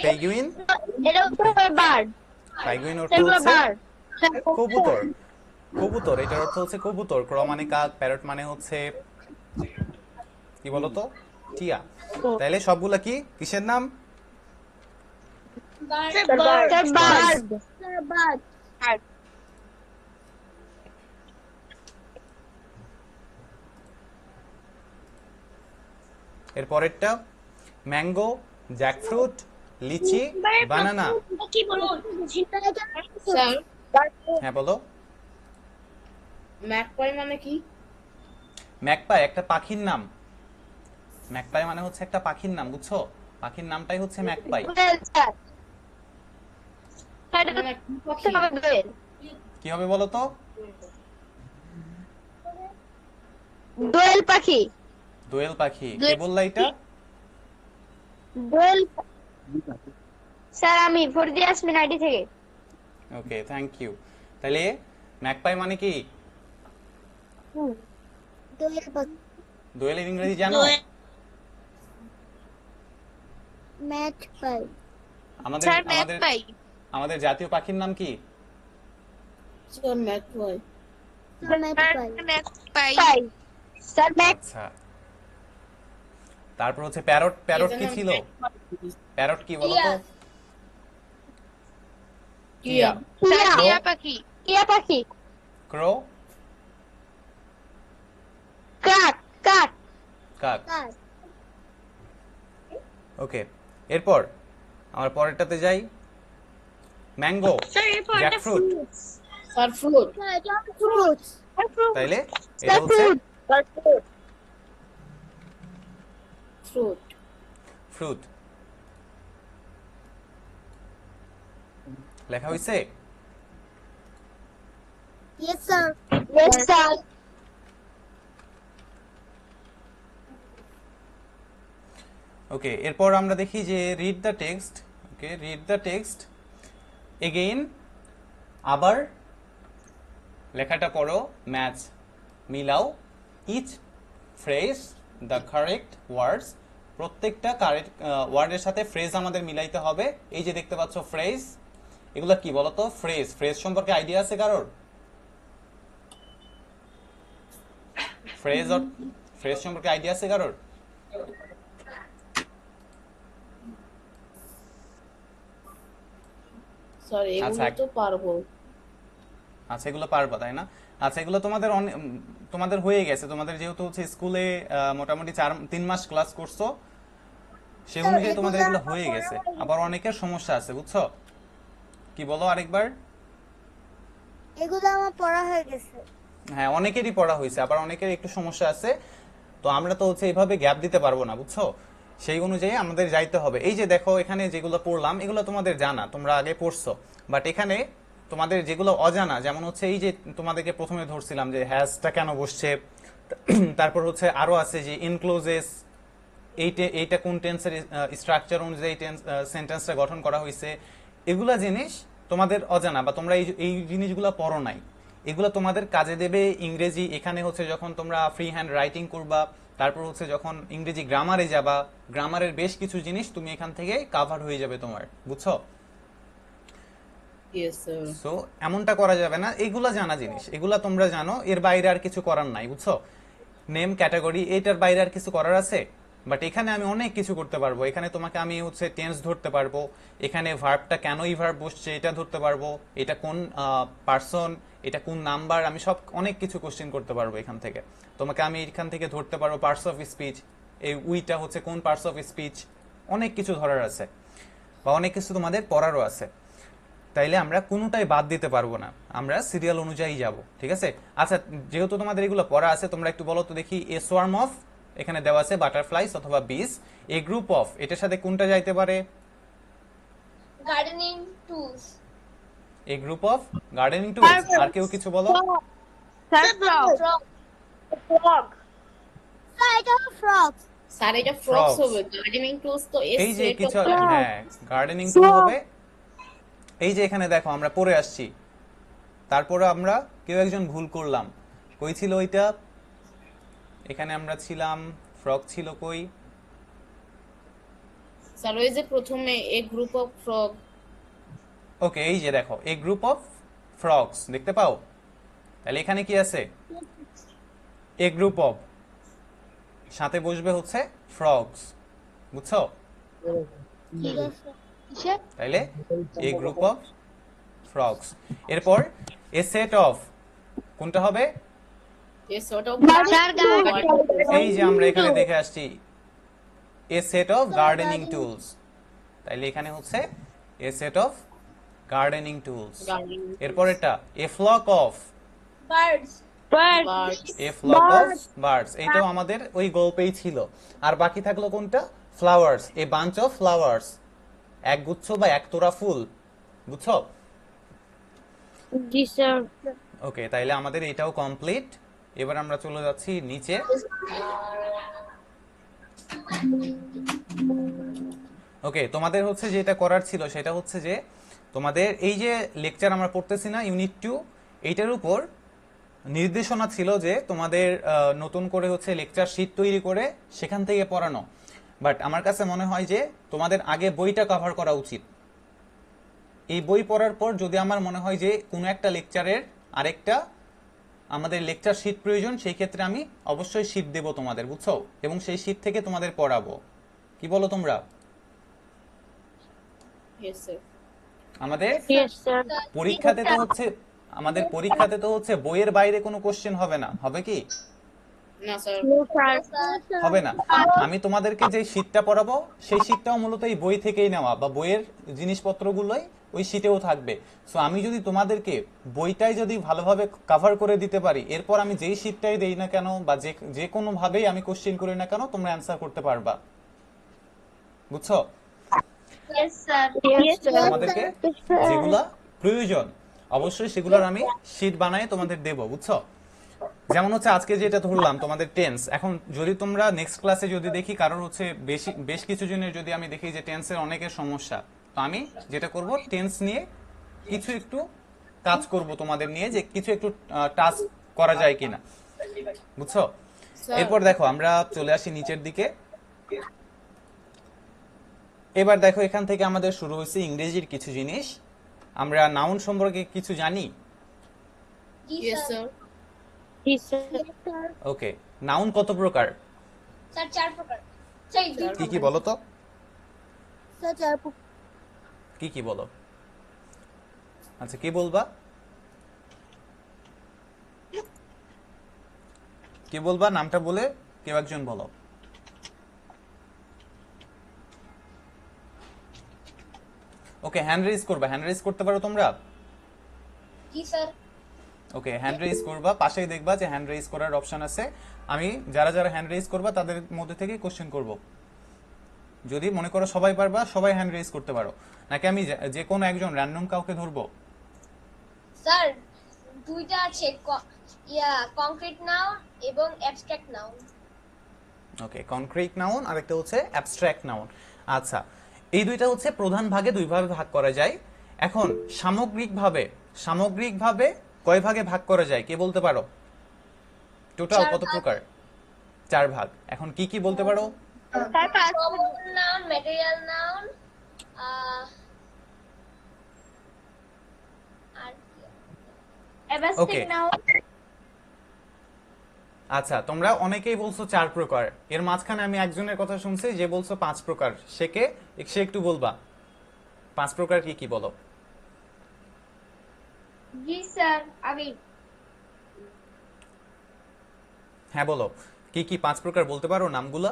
পেঙ্গুইন। এটা হচ্ছে বার্ড। পাইগুইন অর্থ হচ্ছে কবুতর। কবুতর, এটার অর্থ হচ্ছে কবুতর। ক্র মানে কাক, প্যারট মানে হচ্ছে কি বলতো? টিয়া। তাইলে সবগুলা কি কিসের নাম? বার্ড। এর পরেরটা ম্যাঙ্গো, জ্যাকফ্রুট, লিচি, বানানা। স্যার হ্যাঁ বলো। ম্যাকপাই মানে কি? ম্যাকপাই একটা পাখির নাম। ম্যাকপাই মানে হচ্ছে একটা পাখির নাম, বুঝছো? পাখির নামটাই হচ্ছে ম্যাকপাই। দোয়েল স্যার। স্যার, মানে কি পাখি? এটা হবে দোয়েল। কি হবে বলো তো? দোয়েল পাখি। দোয়েল পাখি। কে বললা এটা? দোয়েল। স্যার আমি ফরিদি ইয়াসমিন আইডি থেকে। Okay, thank you. তাহলে ম্যাকপাই মানে কি? দোয়েল পাখি। দোয়েলের ইংরেজি জানো? Mat pie. আমাদের স্যার আমাদের পাই। আমাদের জাতীয় পাখির নাম কি? Sir magpie. Mat pie. Sir mat. আচ্ছা, তারপর হচ্ছে প্যারট। প্যারট কি ছিল? প্যারট কি বলো তো? টিয়া। টিয়া পাখি। টিয়া পাখি। ক্রো। কাক। কাক। কাক। ওকে, এরপর আমরা পরেরটাতে যাই। Mango, jackfruit. Sir fruit. Fruit. তাইলে এটা হচ্ছে ফ্রুট। ফ্রুট। লেখা হইছে? Yes sir. Yes sir. ওকে, এরপর আমরা দেখি যে read the text. Okay, read the text again. আবার লেখাটা পড়ো, ম্যাচ মিলাও। Each phrase the correct words. প্রত্যেকটা কারেক্ট ওয়ার্ডের সাথে ফ্রেজ আমাদের মিলাইতে হবে। এই যে দেখতে পাচ্ছ ফ্রেজ, এগুলা কি বলতো? ফ্রেজ। ফ্রেজ সম্পর্কে আইডিয়া আছে কারোর? ফ্রেজ সম্পর্কে আইডিয়া আছে কারোর? স্যার আচ্ছা, এগুলো তো পারবো। আচ্ছা, এগুলো পারবা তাই না? আচ্ছা, এগুলো তোমাদের তোমাদের হয়ে গেছে। তোমাদের যেহেতু হচ্ছে স্কুলে মোটামুটি 3 মাস ক্লাস করছো, সে অনুযায়ী তোমাদের এগুলো হয়ে গেছে। আবার অনেকের সমস্যা আছে, বুঝছো? কি বলো আরেকবার? এগুলো আমার পড়া হয়ে গেছে। হ্যাঁ, অনেকেরই পড়া হয়েছে, আবার অনেকের একটু সমস্যা আছে। তো আমরা তো হচ্ছে এইভাবে গ্যাপ দিতে পারবো না, বুঝছো? সেই অনুযায়ী আমাদের যাইতে হবে। এই যে দেখো, এখানে যেগুলো পড়লাম এগুলো তোমাদের জানা, তোমরা আগে পড়ছো। বাট এখানে তোমাদের যেগুলো অজানা, যেমন হচ্ছে এই যে তোমাদেরকে প্রথমে ধরছিলাম যে হ্যাজটা কেন বসছে, তারপর হচ্ছে আরো আছে যে ইনক্লোজেস, এইটা কোন টেন্সের স্ট্রাকচার অনুযায়ী সেন্টেন্সটা গঠন করা হয়েছে। এগুলা জিনিস তোমাদের অজানা, বা তোমরা এই জিনিসগুলো পড়ো নাই। এগুলো তোমাদের কাজে দেবে ইংরেজি। এখানে হচ্ছে যখন তোমরা ফ্রি হ্যান্ড রাইটিং করবা, তারপর হচ্ছে যখন ইংরেজি গ্রামারে যাবা, গ্রামারের বেশ কিছু জিনিস তুমি এখান থেকে কাভার হয়ে যাবে তোমার, বুঝছো? Yes sir. সো এমনটা করা যাবে না। এগুলা জানা জিনিস, এগুলা তোমরা জানো, এর বাইরে আর কিছু করার নাই, বুঝছো? নেম, ক্যাটাগরি, এটার বাইরে আর কিছু করার আছে? বাট এখানে আমি অনেক কিছু করতে পারবো। এখানে তোমাকে আমি হচ্ছে টেন্স ধরতে পারবো, এখানে ভার্বটা কেন এই ভার্ব বসছে এটা ধরতে পারবো, এটা কোন পার্সন, এটা কোন নাম্বার, আমি সব অনেক কিছু কোশ্চেন করতে পারবো এখান থেকে। তোমাকে আমি এখান থেকে ধরতে পারবো পার্টস অফ স্পিচ, এই উইটা হচ্ছে কোন পার্টস অফ স্পিচ। অনেক কিছু ধরার আছে, বা অনেক কিছু তোমাদের পড়ারও আছে। তাইলে আমরা কোনোটাই বাদ দিতে পারবো না, আমরা সিরিয়াল অনুযায়ী যাব, ঠিক আছে? আচ্ছা, যেহেতু তোমাদের এগুলো পড়া আছে, তোমরা একটু বলো তো দেখি। এ সোয়ার্ম অফ, এখানে দেওয়া আছে বাটারফ্লাইস অথবা বিস। এ গ্রুপ অফ, এটার সাথে কোনটা যাইতে পারে? Gardening tools. A group of gardening tools. আর কেউ কিছু বলো? Sir frog. ফ্রগ। স্যার এটা ফ্রগ। স্যার এটা ফ্রগস Frogs। হবে। গার্ডেনিং টুলস তো এস এই যে সেট কিছু, অফ। হ্যাঁ, গার্ডেনিং টুল হবে। এই যে এখানে দেখো আমরা পড়ে আসছি, তারপরে আমরা কেউ একজন ভুল করলাম। কই ছিল ওইটা? এখানে আমরা ছিলাম, ফ্রগ ছিল কই? স্যার ওই যে প্রথমে এ গ্রুপ অফ ফ্রগ। ওকে, এই যে দেখো, এ গ্রুপ অফ ফ্রগস, দেখতে পাও? তাহলে এখানে কি আছে? এ গ্রুপ অফ, সাথে বসবে হচ্ছে ফ্রগস, বুঝছো? ঠিক আছে। কিসে? তাইলে এ গ্রুপ অফ ফ্রগস। এরপর এ সেট অফ, কোনটা হবে? A sort of. Sir gardening. এই যে আমরা এখানে দেখে আসছি, a set of gardening tools. তাইলে এখানে হচ্ছে a set of gardening tools. Gardening এরপর এটা a flock of, Birds. Birds, a flock of birds, এইটাও আমাদের ওই গল্পেই ছিল। আর বাকি থাকলো কোনটা? Flowers, a bunch of flowers, এক গুচ্ছ বা এক তোড়া ফুল। বুঝছো? জি স্যার। ওকে, তাইলে আমাদের এটাও কমপ্লিট। এবার আমরা চলে যাচ্ছি নিচে। ওকে, তোমাদের হচ্ছে যেটা করার ছিল সেটা হচ্ছে যে তোমাদের এই যে লেকচার আমরা পড়তেছি না ইউনিট 2, এইটার উপর নির্দেশনা ছিল যে তোমাদের নতুন করে হচ্ছে লেকচার শিট তৈরি করে সেখান থেকে পড়ানো। বাট আমার কাছে মনে হয় যে তোমাদের আগে বইটা কভার করা উচিত। এই বই পড়ার পর যদি আমার মনে হয় যে কোনো একটা লেকচারের আরেকটা আমাদের লেকচার শিট প্রয়োজন, সেই ক্ষেত্রে আমি অবশ্যই শিট দেব তোমাদের, বুঝছো? এবং সেই শিট থেকে তোমাদের পড়াবো। কি বলো তোমরা? Yes sir. আমাদের ইয়েস স্যার। আমাদের পরীক্ষাতে তো হচ্ছে বইয়ের বাইরে কোনো কোশ্চেন হবে না, হবে কি? না স্যার। No sir. হবে না। আমি তোমাদেরকে যে শীটটা পড়াবো সেই শীটটাও মূলত এই বই থেকেই নেওয়া, বা বইয়ের জিনিসপত্রগুলোই ওই শীটেও থাকবে। সো আমি যদি তোমাদেরকে বইটাই যদি ভালোভাবে কভার করে দিতে পারি, এরপর আমি যেই শীটটাই দেই না কেন বা যে কোনো ভাবেই আমি কোশ্চেন করি না কেন, তোমরা অ্যান্সার করতে পারবা। বুঝছো? Yes, sir. Yes sir. তোমাদেরকে যেগুলা প্রয়োজন অবশ্যই সেগুলোর আমি শীট বানায় তোমাদের দেব, বুঝছো? যেমন হচ্ছে আজকে যেটা ধরলাম তোমাদের টেন্স, এখন যদি তোমরা নেক্সট ক্লাসে যদি দেখি কারোর হচ্ছে বেশ কিছু জনের যদি আমি দেখি যে টেন্সের অনেকের সমস্যা, তো আমি যেটা করব টেন্স নিয়ে কিছু একটু কাজ করব তোমাদের নিয়ে, যে কিছু একটু টাস্ক করা যায় কিনা, বুঝছো? স্যার এরপর দেখো আমরা চলে আসি নিচের দিকে। এবার দেখো এখান থেকে আমাদের শুরু হয়েছে ইংরেজির কিছু জিনিস। আমরা নাউন সম্পর্কে কিছু জানি। Yes sir. জি স্যার। ওকে, নাউন কত প্রকার? Sir, 4 প্রকার। সেই কি কি বলো তো? স্যার 4 প্রকার। কি কি বলো? আচ্ছা, কি বলবা? কি বলবা? নামটা বলে কেউ একজন বলো। ওকে, হ্যান্ড রেজ করবা। হ্যান্ড রেজ করতে পারো তোমরা? জি স্যার। ওকে, হ্যান্ড রেজ করবা, পাশেই দেখবা যে হ্যান্ড রেজ করার অপশন আছে। আমি যারা যারা হ্যান্ড রেজ করবা তাদের মধ্যে থেকে কোশ্চেন করব। যদি মনে করো সবাই পারবা, সবাই হ্যান্ড রেজ করতে পারো, নাকি আমি যে কোনো একজন র্যান্ডম কাউকে ধরবো? স্যার দুইটা আছে কংক্রিট নাউন এবং অ্যাবস্ট্রাক্ট নাউন। ওকে, কনক্রিট নাউন আর একটা হচ্ছে অ্যাবস্ট্রাক্ট নাউন। আচ্ছা, এই দুইটা হচ্ছে প্রধান ভাগে দুই ভাগে ভাগ করা যায়। এখন সামগ্রিকভাবে কয় ভাগে ভাগ করা যায় কে বলতে পারো? টোটাল 4 কত ভাগ। প্রকার? 4 ভাগ। এখন কি কি বলতে পারো? Sir common noun, material noun, আর অ্যাবস্ট্রাক্ট নাউন। আচ্ছা, তোমরা অনেকেই বলছো 4 প্রকার, এর মাঝখানে আমি একজনের কথা শুনছি যে বলছো 5 প্রকার। সে একটু বলবা 5 প্রকার কি কি বলো? জি স্যার, আমি হ্যাঁ বলো, কি কি 5 প্রকার বলতে পারো নামগুলা?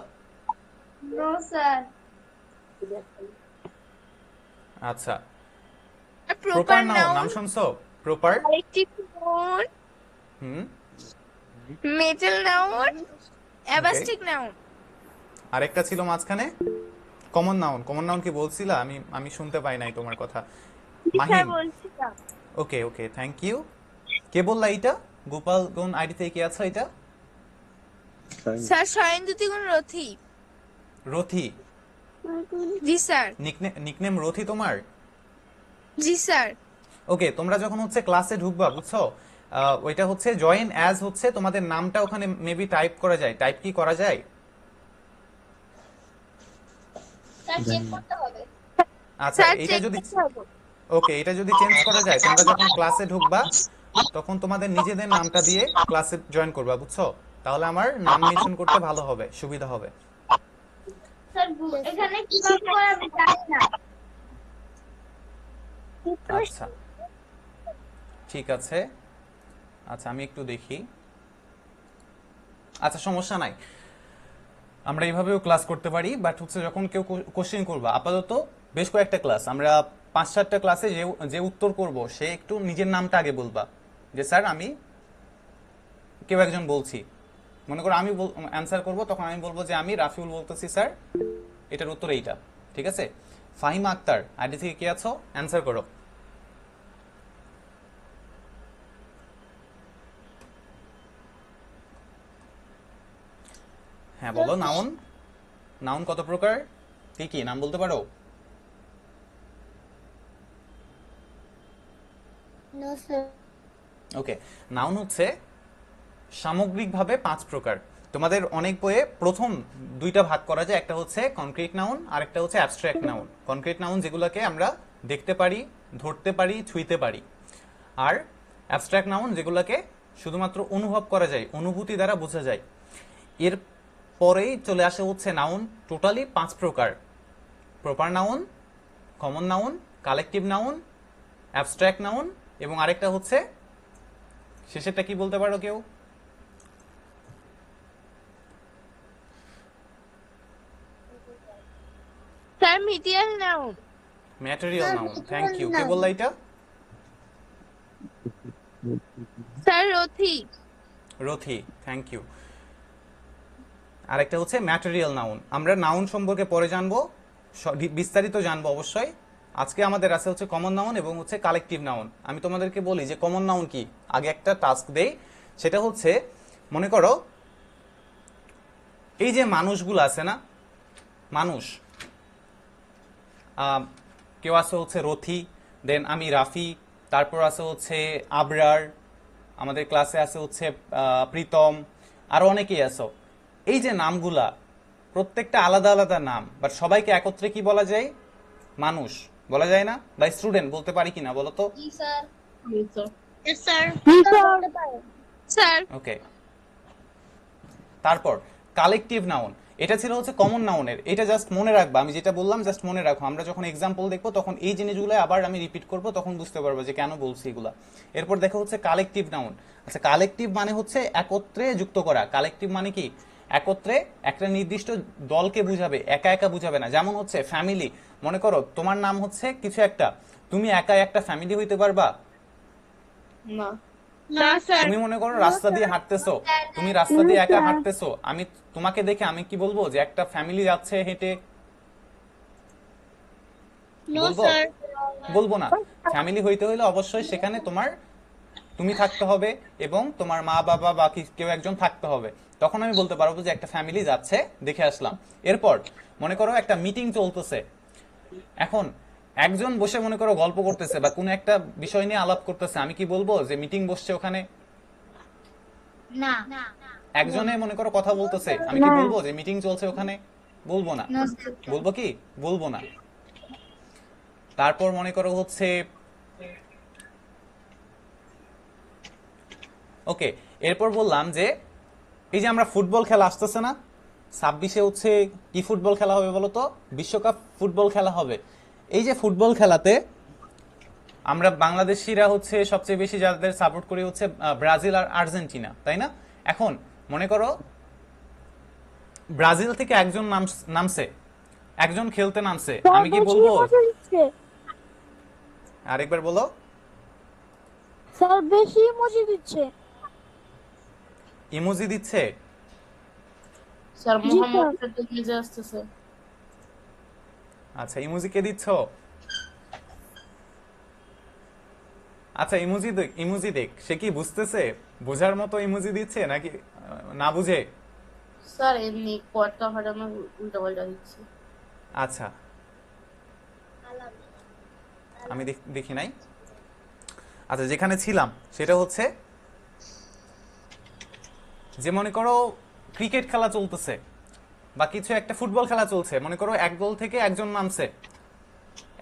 No sir. আচ্ছা, প্রপার প্রপার নাউন নাউন, নাম শুনছো? Proper, collective noun, hmm, metal noun, abstract noun. আরেকটা ছিল মাঝখানে কমন নাউন। কমন নাউন কি বলছিলা? আমি শুনতে পাই নাই তোমার কথা। স্যার মাহিম, বলছিলাম। ওকে ওকে, থ্যাংক ইউ। কে বললা এটা? গোপালগঞ্জ আইডি থেকে কে আছে এটা? স্যার সয়েন্দ্রতিগুণ রথি। রথি? জি স্যার। নিকনেম রথি তোমার? জি স্যার। ওকে, তোমরা যখন হচ্ছে ক্লাসে ঢুকবা, বুঝছো, ওইটা হচ্ছে জয়েন অ্যাজ হচ্ছে তোমাদের নামটা ওখানে মেবি টাইপ করা যায়। টাইপ কি করা যায়? স্যার চেক করতে হবে। আচ্ছা, স্যার এটা চেক যদি করতে হবে। ওকে, এটা যদি চেঞ্জ করা যায়, তোমরা যখন ক্লাসে ঢুকবা তখন তোমাদের নিজেদের নামটা দিয়ে ক্লাসে জয়েন করবা, বুঝছো? তাহলে আমার নাম মেনশন করতে ভালো হবে, সুবিধা হবে। স্যার এখানে কিভাবে করে আমি জানি না। আচ্ছা, ঠিক আছে। আচ্ছা, আমি একটু দেখি। আচ্ছা, সমস্যা নাই। আমরা এইভাবেও ক্লাস করতে পারি, বাট হচ্ছে যখন কেউ কোশ্চেন করবা, আপাতত বেশ কয়েকটা ক্লাস আমরা 5-7টা ক্লাসে যে যে উত্তর করব সে একটু নিজের নামটা আগে বলবা, যে স্যার আমি কেউ একজন বলছি, মনে করো আমি অ্যান্সার করব, তখন আমি বলবো যে আমি রাফিউল বলতেছি স্যার, এটার উত্তর এইটা। ঠিক আছে? ফাহিমা আক্তার আইডি থেকে কে আছো, অ্যান্সার করো। হ্যাঁ বলো। নাউন, নাউন কত প্রকার, কি কি নাম বলতে পারো? No, sir. ওকে, নাউন হচ্ছে সামগ্রিকভাবে 5 প্রকার। তোমাদের অনেক বইয়ে প্রথম 2টা ভাগ করা যায়, একটা হচ্ছে কনক্রিট নাউন আর একটা হচ্ছে অ্যাবস্ট্রাক্ট নাউন। কনক্রিট নাউন যেগুলোকে আমরা দেখতে পারি, ধরতে পারি, ছুঁইতে পারি, আর অ্যাবস্ট্রাক্ট নাউন যেগুলোকে শুধুমাত্র অনুভব করা যায়, অনুভূতি দ্বারা বোঝা যায়। এর পরেই চলে আসে হচ্ছে নাউন, টোটালি 5 প্রকার: proper noun, common noun, collective noun, abstract noun, এবং আরেকটা হচ্ছে শেষেরটা কি বলতে পারো কেউ? Sir material noun. Material noun. Thank you. কে বললা এটা? Sir Rathi. Rathi, thank you. আরেকটা হচ্ছে ম্যাটেরিয়াল নাউন। আমরা নাউন সম্পর্কে পরে জানবো, বিস্তারিত জানবো অবশ্যই। আজকে আমাদের আছে হচ্ছে কমন নাউন এবং হচ্ছে কালেকটিভ নাউন। আমি তোমাদেরকে বলি যে কমন নাউন কি, আগে একটা টাস্ক দেই, সেটা হচ্ছে মনে করো এই যে মানুষগুলো আছে না, মানুষ, কেউ আছে হচ্ছে রথি, দেন আমি রাফি, তারপর আছে হচ্ছে আবরার, আমাদের ক্লাসে আছে হচ্ছে প্রীতম, আরো অনেকেই আছো। এই যে নামগুলা প্রত্যেকটা আলাদা আলাদা নাম, বাট সবাইকে একত্রে কি বলা যায়? মানুষ বলা যায় না? বা স্টুডেন্ট বলতে পারি কিনা বলো তো? Yes, sir. Yes, sir. Sir okay, তারপর কালেকটিভ নাউন, এটা ছিল হচ্ছে কমন নাউনের। এটা জাস্ট মনে রাখবা, আমি যেটা বললাম জাস্ট মনে রাখো। আমরা যখন এক্সাম্পল দেখবো তখন এই জিনিসগুলো আবার আমি রিপিট করব, তখন বুঝতে পারবো যে কেন বলছি এগুলা। এরপর দেখো হচ্ছে কালেকটিভ নাউন। আচ্ছা, কালেকটিভ মানে হচ্ছে একত্রে যুক্ত করা। কালেকটিভ মানে কি? একত্রে একটা নির্দিষ্ট দলকে বুঝাবে, একা একা বুঝাবে না। যেমন হচ্ছে ফ্যামিলি, মনে করো তোমার নাম হচ্ছে কিছু একটা, তুমি একা একটা ফ্যামিলি হইতে পারবা? No. না স্যার। তুমি মনে করো রাস্তা দিয়ে হাঁটতেছো, তুমি রাস্তা দিয়ে একা হাঁটতেছো, আমি তোমাকে দেখে আমি কি বলবো যে একটা ফ্যামিলি যাচ্ছে হেঁটে? No, বলবো? sir. বলবো না। ফ্যামিলি হইতে হলে অবশ্যই সেখানে তুমি থাকতে হবে এবং তোমার মা বাবা বা কেউ একজন থাকতে হবে, তখন আমি বলতে পারবো যে একটা ফ্যামিলি যাচ্ছে, দেখে আসলাম। এরপর মনে করো একটা মিটিং চলতেছে, এখন একজন বসে মনে করো গল্প করতেছে বা কোনো একটা বিষয় নিয়ে আলাপ করতেছে, আমি কি বলবো যে মিটিং বসছে ওখানে? না। একজনে মনে করো কথা বলতেছে, আমি কি বলবো যে মিটিং চলছে ওখানে? বলবো না। No, sir. বলবো কি? বলবো না। তারপর মনে করো হচ্ছে ওকে, এরপর বললাম যে এই যে আমরা ফুটবল খেলা আসতেছে না, 26-এ হচ্ছে কি ফুটবল খেলা হবে বলো তো? বিশ্বকাপ ফুটবল খেলা হবে। এই যে ফুটবল খেলাতে আমরা বাংলাদেশিরা হচ্ছে সবচেয়ে বেশি যাদের সাপোর্ট করি হচ্ছে ব্রাজিল আর আর্জেন্টিনা, তাই না? এখন মনে করো ব্রাজিল থেকে একজন নামছে, একজন খেলতে নামছে, আমি কি বলবো? আরেকবার বলো। স্যার বেশি ইমোজি দিচ্ছে। ইমোজি দিচ্ছে? Sir, জি, Muhammad স্যার। থেকে মেসেজ আসতেছে। আচ্ছা, ইমোজি কে দিচ্ছ? আচ্ছা, ইমোজি দেখ, ইমোজি দেখ, সে কি বুঝতেছে? বোঝার মতো ইমোজি দিচ্ছে নাকি না বুঝে? স্যার এমনি কোয়াটা ফাটানো উল্টা পাল্টা দিচ্ছে। আচ্ছা, আমি দেখি নাই। আচ্ছা, যেখানে ছিলাম সেটা হচ্ছে যে মনে করো ক্রিকেট খেলা চলতেছে বা কিছু একটা ফুটবল খেলা চলছে, মনে করো এক দল থেকে একজন নামছে,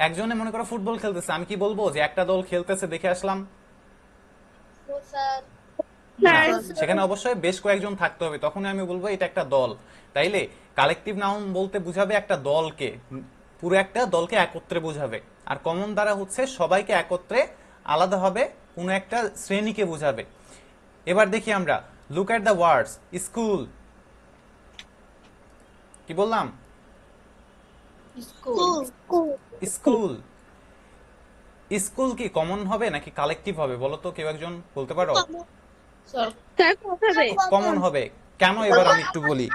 একজনে মনে করো ফুটবল খেলতেছে, আমি কি বলবো যে একটা দল খেলতেছে দেখে আসলাম? না, সেখানে অবশ্যই বেশ কয়েকজন থাকতে হবে, তখন আমি বলবো এটা একটা দল। তাইলে কালেকটিভ নাউন বলতে বুঝাবে একটা দলকে, পুরো একটা দলকে একত্রে বোঝাবে। আর কমন দ্বারা হচ্ছে সবাইকে একত্রে আলাদাভাবে কোনো একটা শ্রেণীকে বোঝাবে। এবার দেখি আমরা, look at the words school. কি বললাম? স্কুল। স্কুল। স্কুল কি কমন হবে নাকি কালেকটিভ হবে বলো তো, কেউ একজন বলতে পারো? স্যার স্যার কথা কমন হবে। কেন এবার আমি একটু বলি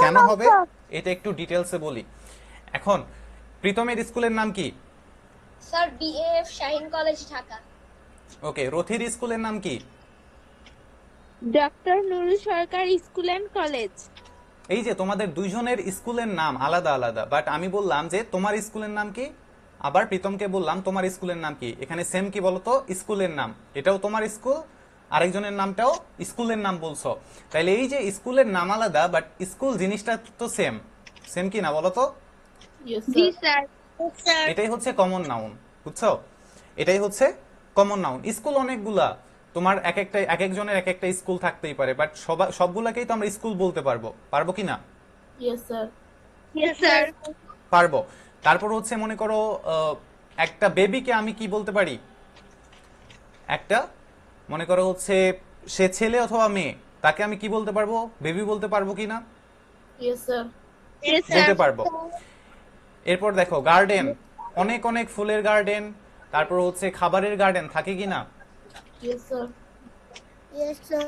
কেন হবে, এটা একটু ডিটেলসে বলি। এখন প্রীতমের স্কুলের নাম কি? Sir BF Shaheen college Dhaka. Okay, রথির স্কুলের নাম কি? Doctor Nurul Sarkar school and college. এই যে তোমাদের দুইজনের স্কুলের নাম আলাদা আলাদা, বাট আমি বললাম যে তোমার স্কুলের নাম কি, আবার প্রীতমকে বললাম তোমার স্কুলের নাম কি। এখানে সেম কি বলতো, স্কুলের নাম, এটাও তোমার স্কুল, আরেকজনের নামটাও স্কুলের নাম বলছো। তাইলে এই যে স্কুলের নাম আলাদা বাট স্কুল জিনিসটা তো সেম, সেম কি না বলো তো? ইয়েস জি স্যার। স্যার। এটাই হচ্ছে কমন নাউন, বুঝছো? এটাই হচ্ছে কমন নাউন। স্কুল অনেকগুলা, তোমার এক একজনের এক একটা স্কুল থাকতেই পারে, বাট সবগুলাকেই তো আমরা স্কুল বলতে পারবো, পারবো কি না? Yes sir. Yes sir. পারবো। তারপর হচ্ছে মনে করো একটা বেবিকে আমি কি বলতে পারি, একটা মনে করো হচ্ছে সে ছেলে অথবা মেয়ে, তাকে আমি কি বলতে পারবো, বেবি বলতে পারবো কি না? Yes sir. Yes sir. বলতে পারবো। এরপর দেখো গার্ডেন, অনেক অনেক ফুলের গার্ডেন, তারপর হচ্ছে খাবারের গার্ডেন থাকে কি না? Yes sir.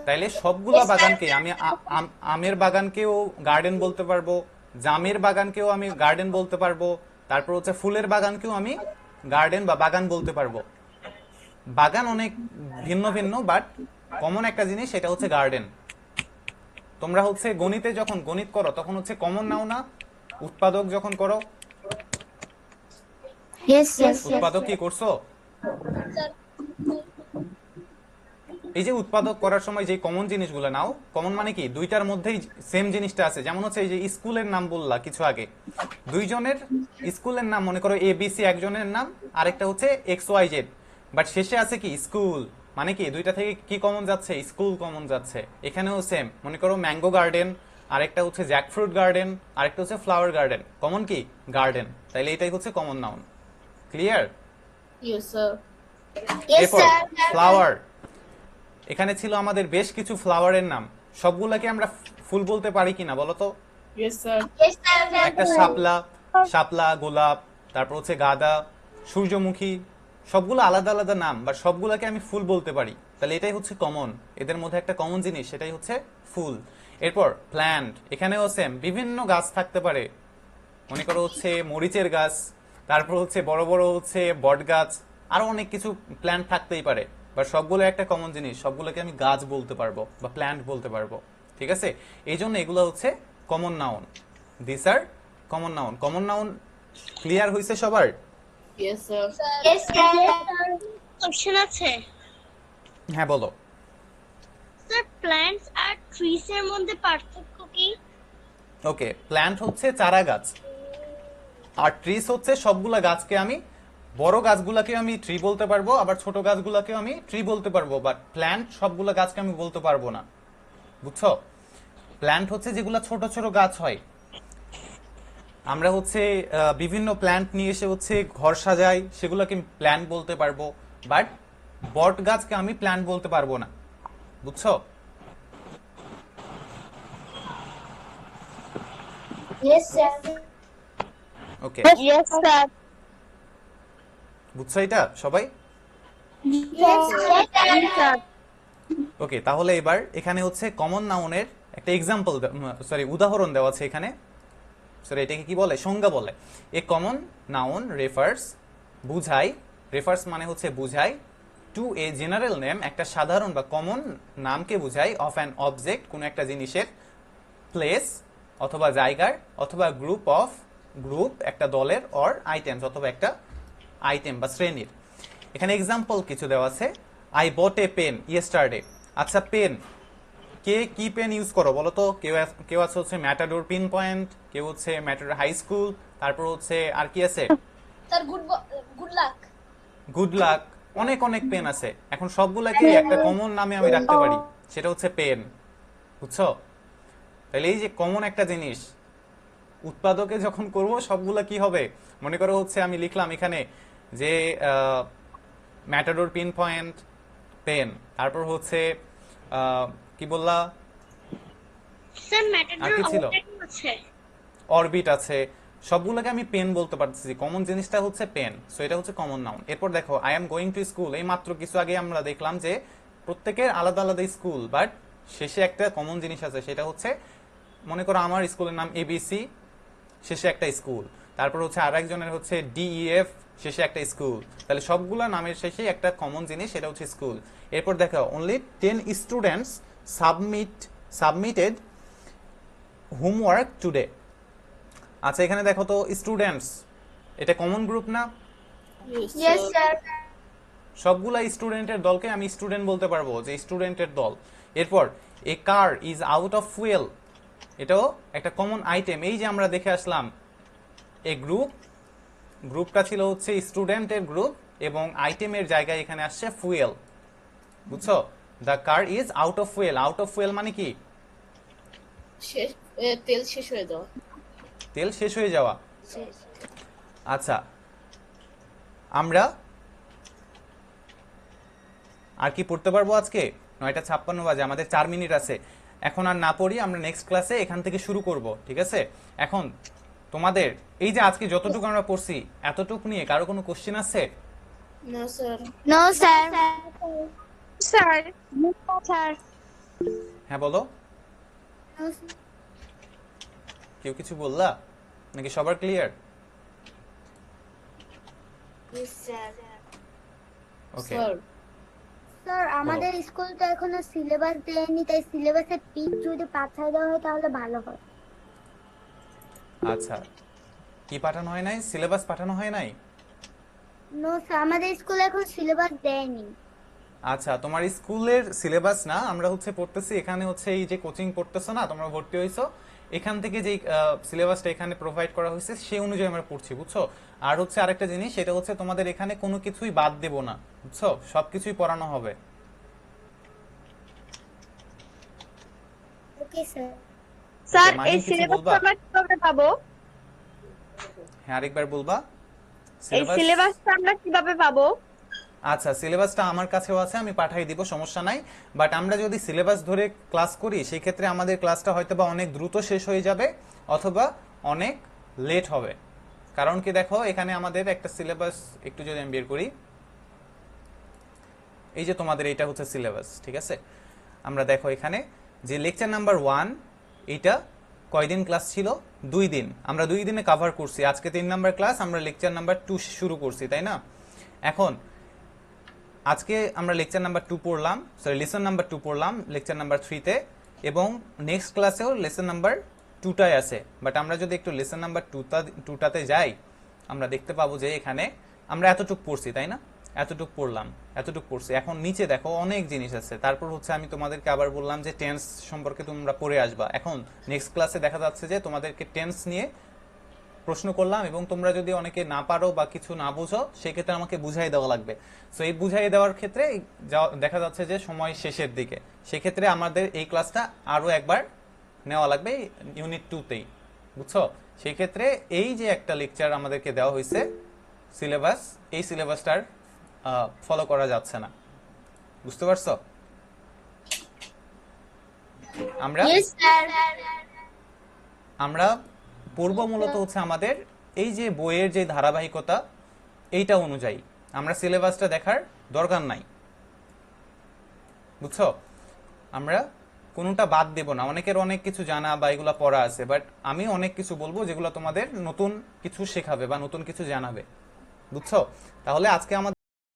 তাইলে সবগুলা বাগানকে আমি আমের বাগানকেও গার্ডেন বলতে পারবো, জামের বাগানকেও আমি গার্ডেন বলতে পারবো, তারপর হচ্ছে ফুলের বাগানকেও আমি গার্ডেন বা বাগান বলতে পারবো। বাগান অনেক ভিন্ন ভিন্ন, বাট কমন একটা জিনিস, সেটা হচ্ছে গার্ডেন। তোমরা হচ্ছে গণিতে যখন গণিত করো তখন হচ্ছে কমন নাও না, উৎপাদক যখন করো, ইয়েস স্যার। উৎপাদক কি করছো? এই যে উৎপাদক করার সময় যে কমন জিনিসগুলো নাও, কমন মানে কি দুইটার মধ্যেই সেম জিনিসটা আছে। যেমন হচ্ছে এই যে স্কুলের নাম বললা কিছু আগে, দুইজনের স্কুলের নাম মনে করো ABC একজনের নাম, আরেকটা হচ্ছে XYZ, বাট শেষে আছে কি স্কুল, মানে কি দুইটা থেকে কি কমন যাচ্ছে, স্কুল কমন যাচ্ছে। এখানেও সেম, মনে করো ম্যাঙ্গো গার্ডেন, আরেকটা হচ্ছে জ্যাকফ্রুট গার্ডেন, আরেকটা হচ্ছে ফ্লাওয়ার গার্ডেন, কমন কি গার্ডেন। তাইলে এটাই হচ্ছে common noun. Clear? Yes sir. এরপর ফ্লাওয়ার, এখানে ছিল আমাদের বেশ কিছু ফ্লাওয়ারের নাম, সবগুলোকে আমরা ফুল বলতে পারি কিনা বলো তো? Yes sir. একটা শাপলা, গোলাপ, তারপর হচ্ছে গাঁদা, সূর্যমুখী, সবগুলো আলাদা আলাদা নাম, বা সবগুলোকে আমি ফুল বলতে পারি। তাহলে এটাই হচ্ছে কমন, এদের মধ্যে একটা কমন জিনিস, সেটাই হচ্ছে ফুল। এরপর প্ল্যান্ট, এখানেও সেম, বিভিন্ন গাছ থাকতে পারে, মনে করো হচ্ছে মরিচের গাছ, তারপর হচ্ছে বড় বড় হচ্ছে বট গাছ, আরো অনেক কিছু প্ল্যান্ট থাকতেই পারে, বা সবগুলো একটা কমন জিনিস, সবগুলোকে আমি গাছ বলতে পারবো বা প্ল্যান্ট বলতে পারবো। ঠিক আছে, এই জন্য এগুলো হচ্ছে common noun. This are common noun. Common noun clear হয়েছে সবার? Yes sir. কোশ্চেন আছে হ্যাঁ বলো। স্যার, প্ল্যান্টস আর ট্রিস এর মধ্যে পার্থক্য কি? ওকে, প্ল্যান্ট হচ্ছে চারা গাছ, আর ট্রিস হচ্ছে সবগুলা গাছকে আমি, বড় গাছগুলাকে আমি ট্রি বলতে পারবো, আবার ছোট গাছগুলাকে আমি ট্রি বলতে পারবো, বাট প্ল্যান্ট সবগুলা গাছকে আমি বলতে পারবো না, বুঝছো? প্ল্যান্ট হচ্ছে যেগুলা ছোট ছোট গাছ হয়, আমরা হচ্ছে বিভিন্ন প্ল্যান্ট নিয়ে এসে হচ্ছে ঘর সাজাই, সেগুলোকে প্ল্যান্ট বলতে পারবো, বাট বট গাছকে আমি প্ল্যান্ট বলতে পারবো না, বুঝছো? Yes sir. Okay, yes sir. বুঝছো এটা সবাই? স্যার। ওকে, তাহলে এবার এখানে হচ্ছে কমন নাউনের একটা এক্সাম্পল, উদাহরণ দেওয়া আছে এখানে। সরি, এটাকে কি বলে, সংজ্ঞা বলে। এ কমন নাউন রেফার্স, বুঝায়, রেফার্স মানে হচ্ছে বুঝায়, টু এ জেনারেল নেম, একটা সাধারণ বা কমন নামকে বুঝায়, অফ অ্যান অবজেক্ট, কোন একটা জিনিসের, প্লেস অথবা জায়গার, অথবা গ্রুপ একটা দলের, অর আইটেমস অথবা একটা আইটেম বা শ্রেণীর। এখানে এক্সাম্পল কিছু দেওয়া আছে। I bought a pen yesterday. আচ্ছা, পেন, কে কি পেন ইউজ করো বলো তো? কেউ আছে হচ্ছে ম্যাটাডোর পিন পয়েন্ট, কেউ হচ্ছে ম্যাটাডোর হাই স্কুল, তারপর হচ্ছে আর কি আছে, sir good luck. Good luck, অনেক অনেক পেন আছে। এখন সবগুলাকে একটা কমন নামে আমি রাখতে পারি, সেটা হচ্ছে পেন, বুঝছো? তাহলে এই যে কমন একটা জিনিস, উৎপাদকে যখন করব সবগুলা কি হবে, মনে করো হচ্ছে আমি লিখলাম এখানে যে ম্যাটাডোর পিন পয়েন্ট পেন, তারপর হচ্ছে কি বললা, স্যার আর কি ছিল? আছে। অরবিট আছে, সবগুলোকে আমি পেন বলতে পারতেছি। কমন জিনিসটা হচ্ছে পেন, সো এটা হচ্ছে কমন নাউন। এরপর দেখো I am going to school, এই মাত্র কিছু আগে আমরা দেখলাম যে প্রত্যেকের আলাদা আলাদা স্কুল, বাট শেষে একটা কমন জিনিস আছে, সেটা হচ্ছে মনে করো আমার স্কুলের নাম এবিসি, শেষে একটা স্কুল। তারপর হচ্ছে আর একজনের হচ্ছে ডিইএফ, শেষে একটা স্কুল। তাহলে সবগুলা নামের শেষে একটা কমন জিনিস, সেটা হচ্ছে স্কুল। এরপর দেখো only 10 students submitted homework today. আচ্ছা এখানে দেখো তো স্টুডেন্টস, এটা কমন গ্রুপ না? Yes, sir. সবগুলা স্টুডেন্টের দলকে আমি স্টুডেন্ট বলতে পারবো, যে স্টুডেন্টের দল। এরপর a car is out of fuel, এটাও একটা কমন আইটেম। এই যে আমরা দেখে আসলাম এ গ্রুপটা ছিল হচ্ছে স্টুডেন্টের গ্রুপ, এবং আইটেমের জায়গায় এখানে আসছে ফুয়েল, বুঝছো? The car is out of fuel. Out of fuel মানে কি? তেল শেষ হয়ে যাওয়া। তেল শেষ হয়ে যাওয়া। আচ্ছা আমরা আর কি পড়তে পারবো আজকে? 9:56 বাজে, আমাদের 4 মিনিট আছে। এখন আর না পড়ি, আমরা নেক্সট ক্লাসে এখান থেকে শুরু করব, ঠিক আছে? এখন তোমাদের এই যে আজকে যতটুকু আমরা পড়ছি, এতটুকু নিয়ে কারো কোনো কোশ্চেন আছে? না sir. No, sir. Sir. Sir. হ্যাঁ বলো, কেউ কিছু বললা নাকি সবার ক্লিয়ার? Yes, sir. ওকে, স্যার স্যার আমাদের স্কুল তো এখনো সিলেবাস দেয়নি, তাই সিলেবাসের পিক যদি পাঠিয়ে দেওয়া হয় তাহলে ভালো হয়। আচ্ছা কি পাঠানো হয় নাই? সিলেবাস পাঠানো হয় নাই? নো স্যার, আমাদের স্কুলে এখন সিলেবাস দেয়নি। আচ্ছা তোমার স্কুলের সিলেবাস না, আমরা হচ্ছে পড়তেছি এখানে, হচ্ছে এই যে কোচিং পড়তেছো না, তোমরা ভর্তি হইছো, এখান থেকে যে সিলেবাসটা এখানে প্রোভাইড করা হয়েছে সেই অনুযায়ী আমরা পড়ছি, বুঝছো? আর হচ্ছে আরেকটা জিনিস, সেটা হচ্ছে তোমাদের এখানে কোনো কিছুই বাদ দেব না, বুঝছো? সবকিছুই পড়ানো হবে। Okay sir. স্যার মাহিন, এই কিছু সিলেবাসটা বলবা? আমরা কিভাবে পাবো? হ্যাঁ আরেকবার বলবা। এই সিলেবাসটা আমরা কিভাবে পাবো? আচ্ছা সিলেবাসটা আমার কাছেও আছে, আমি পাঠিয়ে দিব, সমস্যা নাই। বাট আমরা যদি সিলেবাস ধরে ক্লাস করি, সেই ক্ষেত্রে আমাদের ক্লাসটা হয়তো বা অনেক দ্রুত শেষ হয়ে যাবে, অথবা অনেক লেট হবে। কারণ কি দেখো, এখানে আমাদের একটা সিলেবাস একটু যদি আমি বের করি, এই যে তোমাদের এটা হচ্ছে সিলেবাস, ঠিক আছে? আমরা দেখো এখানে যে লেকচার নাম্বার 1, এটা কয়দিন ক্লাস ছিল? 2 দিন। আমরা 2 দিনে কভার করছি। আজকে 3 নাম্বার ক্লাস, আমরা লেকচার নাম্বার 2 শুরু করছি, তাই না? এখন আজকে আমরা লেকচার নাম্বার 2 পড়লাম, সরি লেসন নাম্বার 2 পড়লাম লেকচার নাম্বার 3-তে, এবং নেক্সট ক্লাসেও লেসন নাম্বার 2টাই আছে। বাট আমরা যদি একটু লেসন নাম্বার 2টাতে যাই, আমরা দেখতে পাবো যে এখানে আমরা এতটুক পড়ছি, তাই না? এতটুক পড়লাম, এতটুক পড়ছি। এখন নিচে দেখো অনেক জিনিস আছে। তারপর হচ্ছে আমি তোমাদেরকে আবার বললাম যে টেন্স সম্পর্কে তোমরা পড়ে আসবা। এখন নেক্সট ক্লাসে দেখা যাচ্ছে যে তোমাদেরকে টেন্স নিয়ে প্রশ্ন করলাম, এবং তোমরা যদি অনেকে না পারো বা কিছু না বুঝো, সেক্ষেত্রে আমাকে বুঝাই দেওয়া লাগবে। সো এই বুঝাই দেওয়ার ক্ষেত্রে দেখা যাচ্ছে যে সময় শেষের দিকে, সেক্ষেত্রে আমাদের এই ক্লাসটা আরো একবার নেওয়া লাগবে ইউনিট 2-তেই, বুঝছো? সেই ক্ষেত্রে এই যে একটা লেকচার আমাদেরকে দেওয়া হয়েছে সিলেবাস, এই সিলেবাসটার ফলো করা যাচ্ছে না, বুঝতে পারছো? Yes, sir. আমরা পূর্ব মূলত হচ্ছে আমাদের এই যে বইয়ের যে ধারাবাহিকতা, এইটা অনুযায়ী আমরা সিলেবাসটা দেখার দরকার নাই, বুঝছো? আমরা কোনোটা বাদ দেব না। অনেকের অনেক কিছু জানা বা এগুলা পড়া আছে, বাট আমি অনেক কিছু বলবো যেগুলো তোমাদের নতুন কিছু শেখাবে বা নতুন কিছু জানাবে, বুঝছো? তাহলে আজকে আমাদের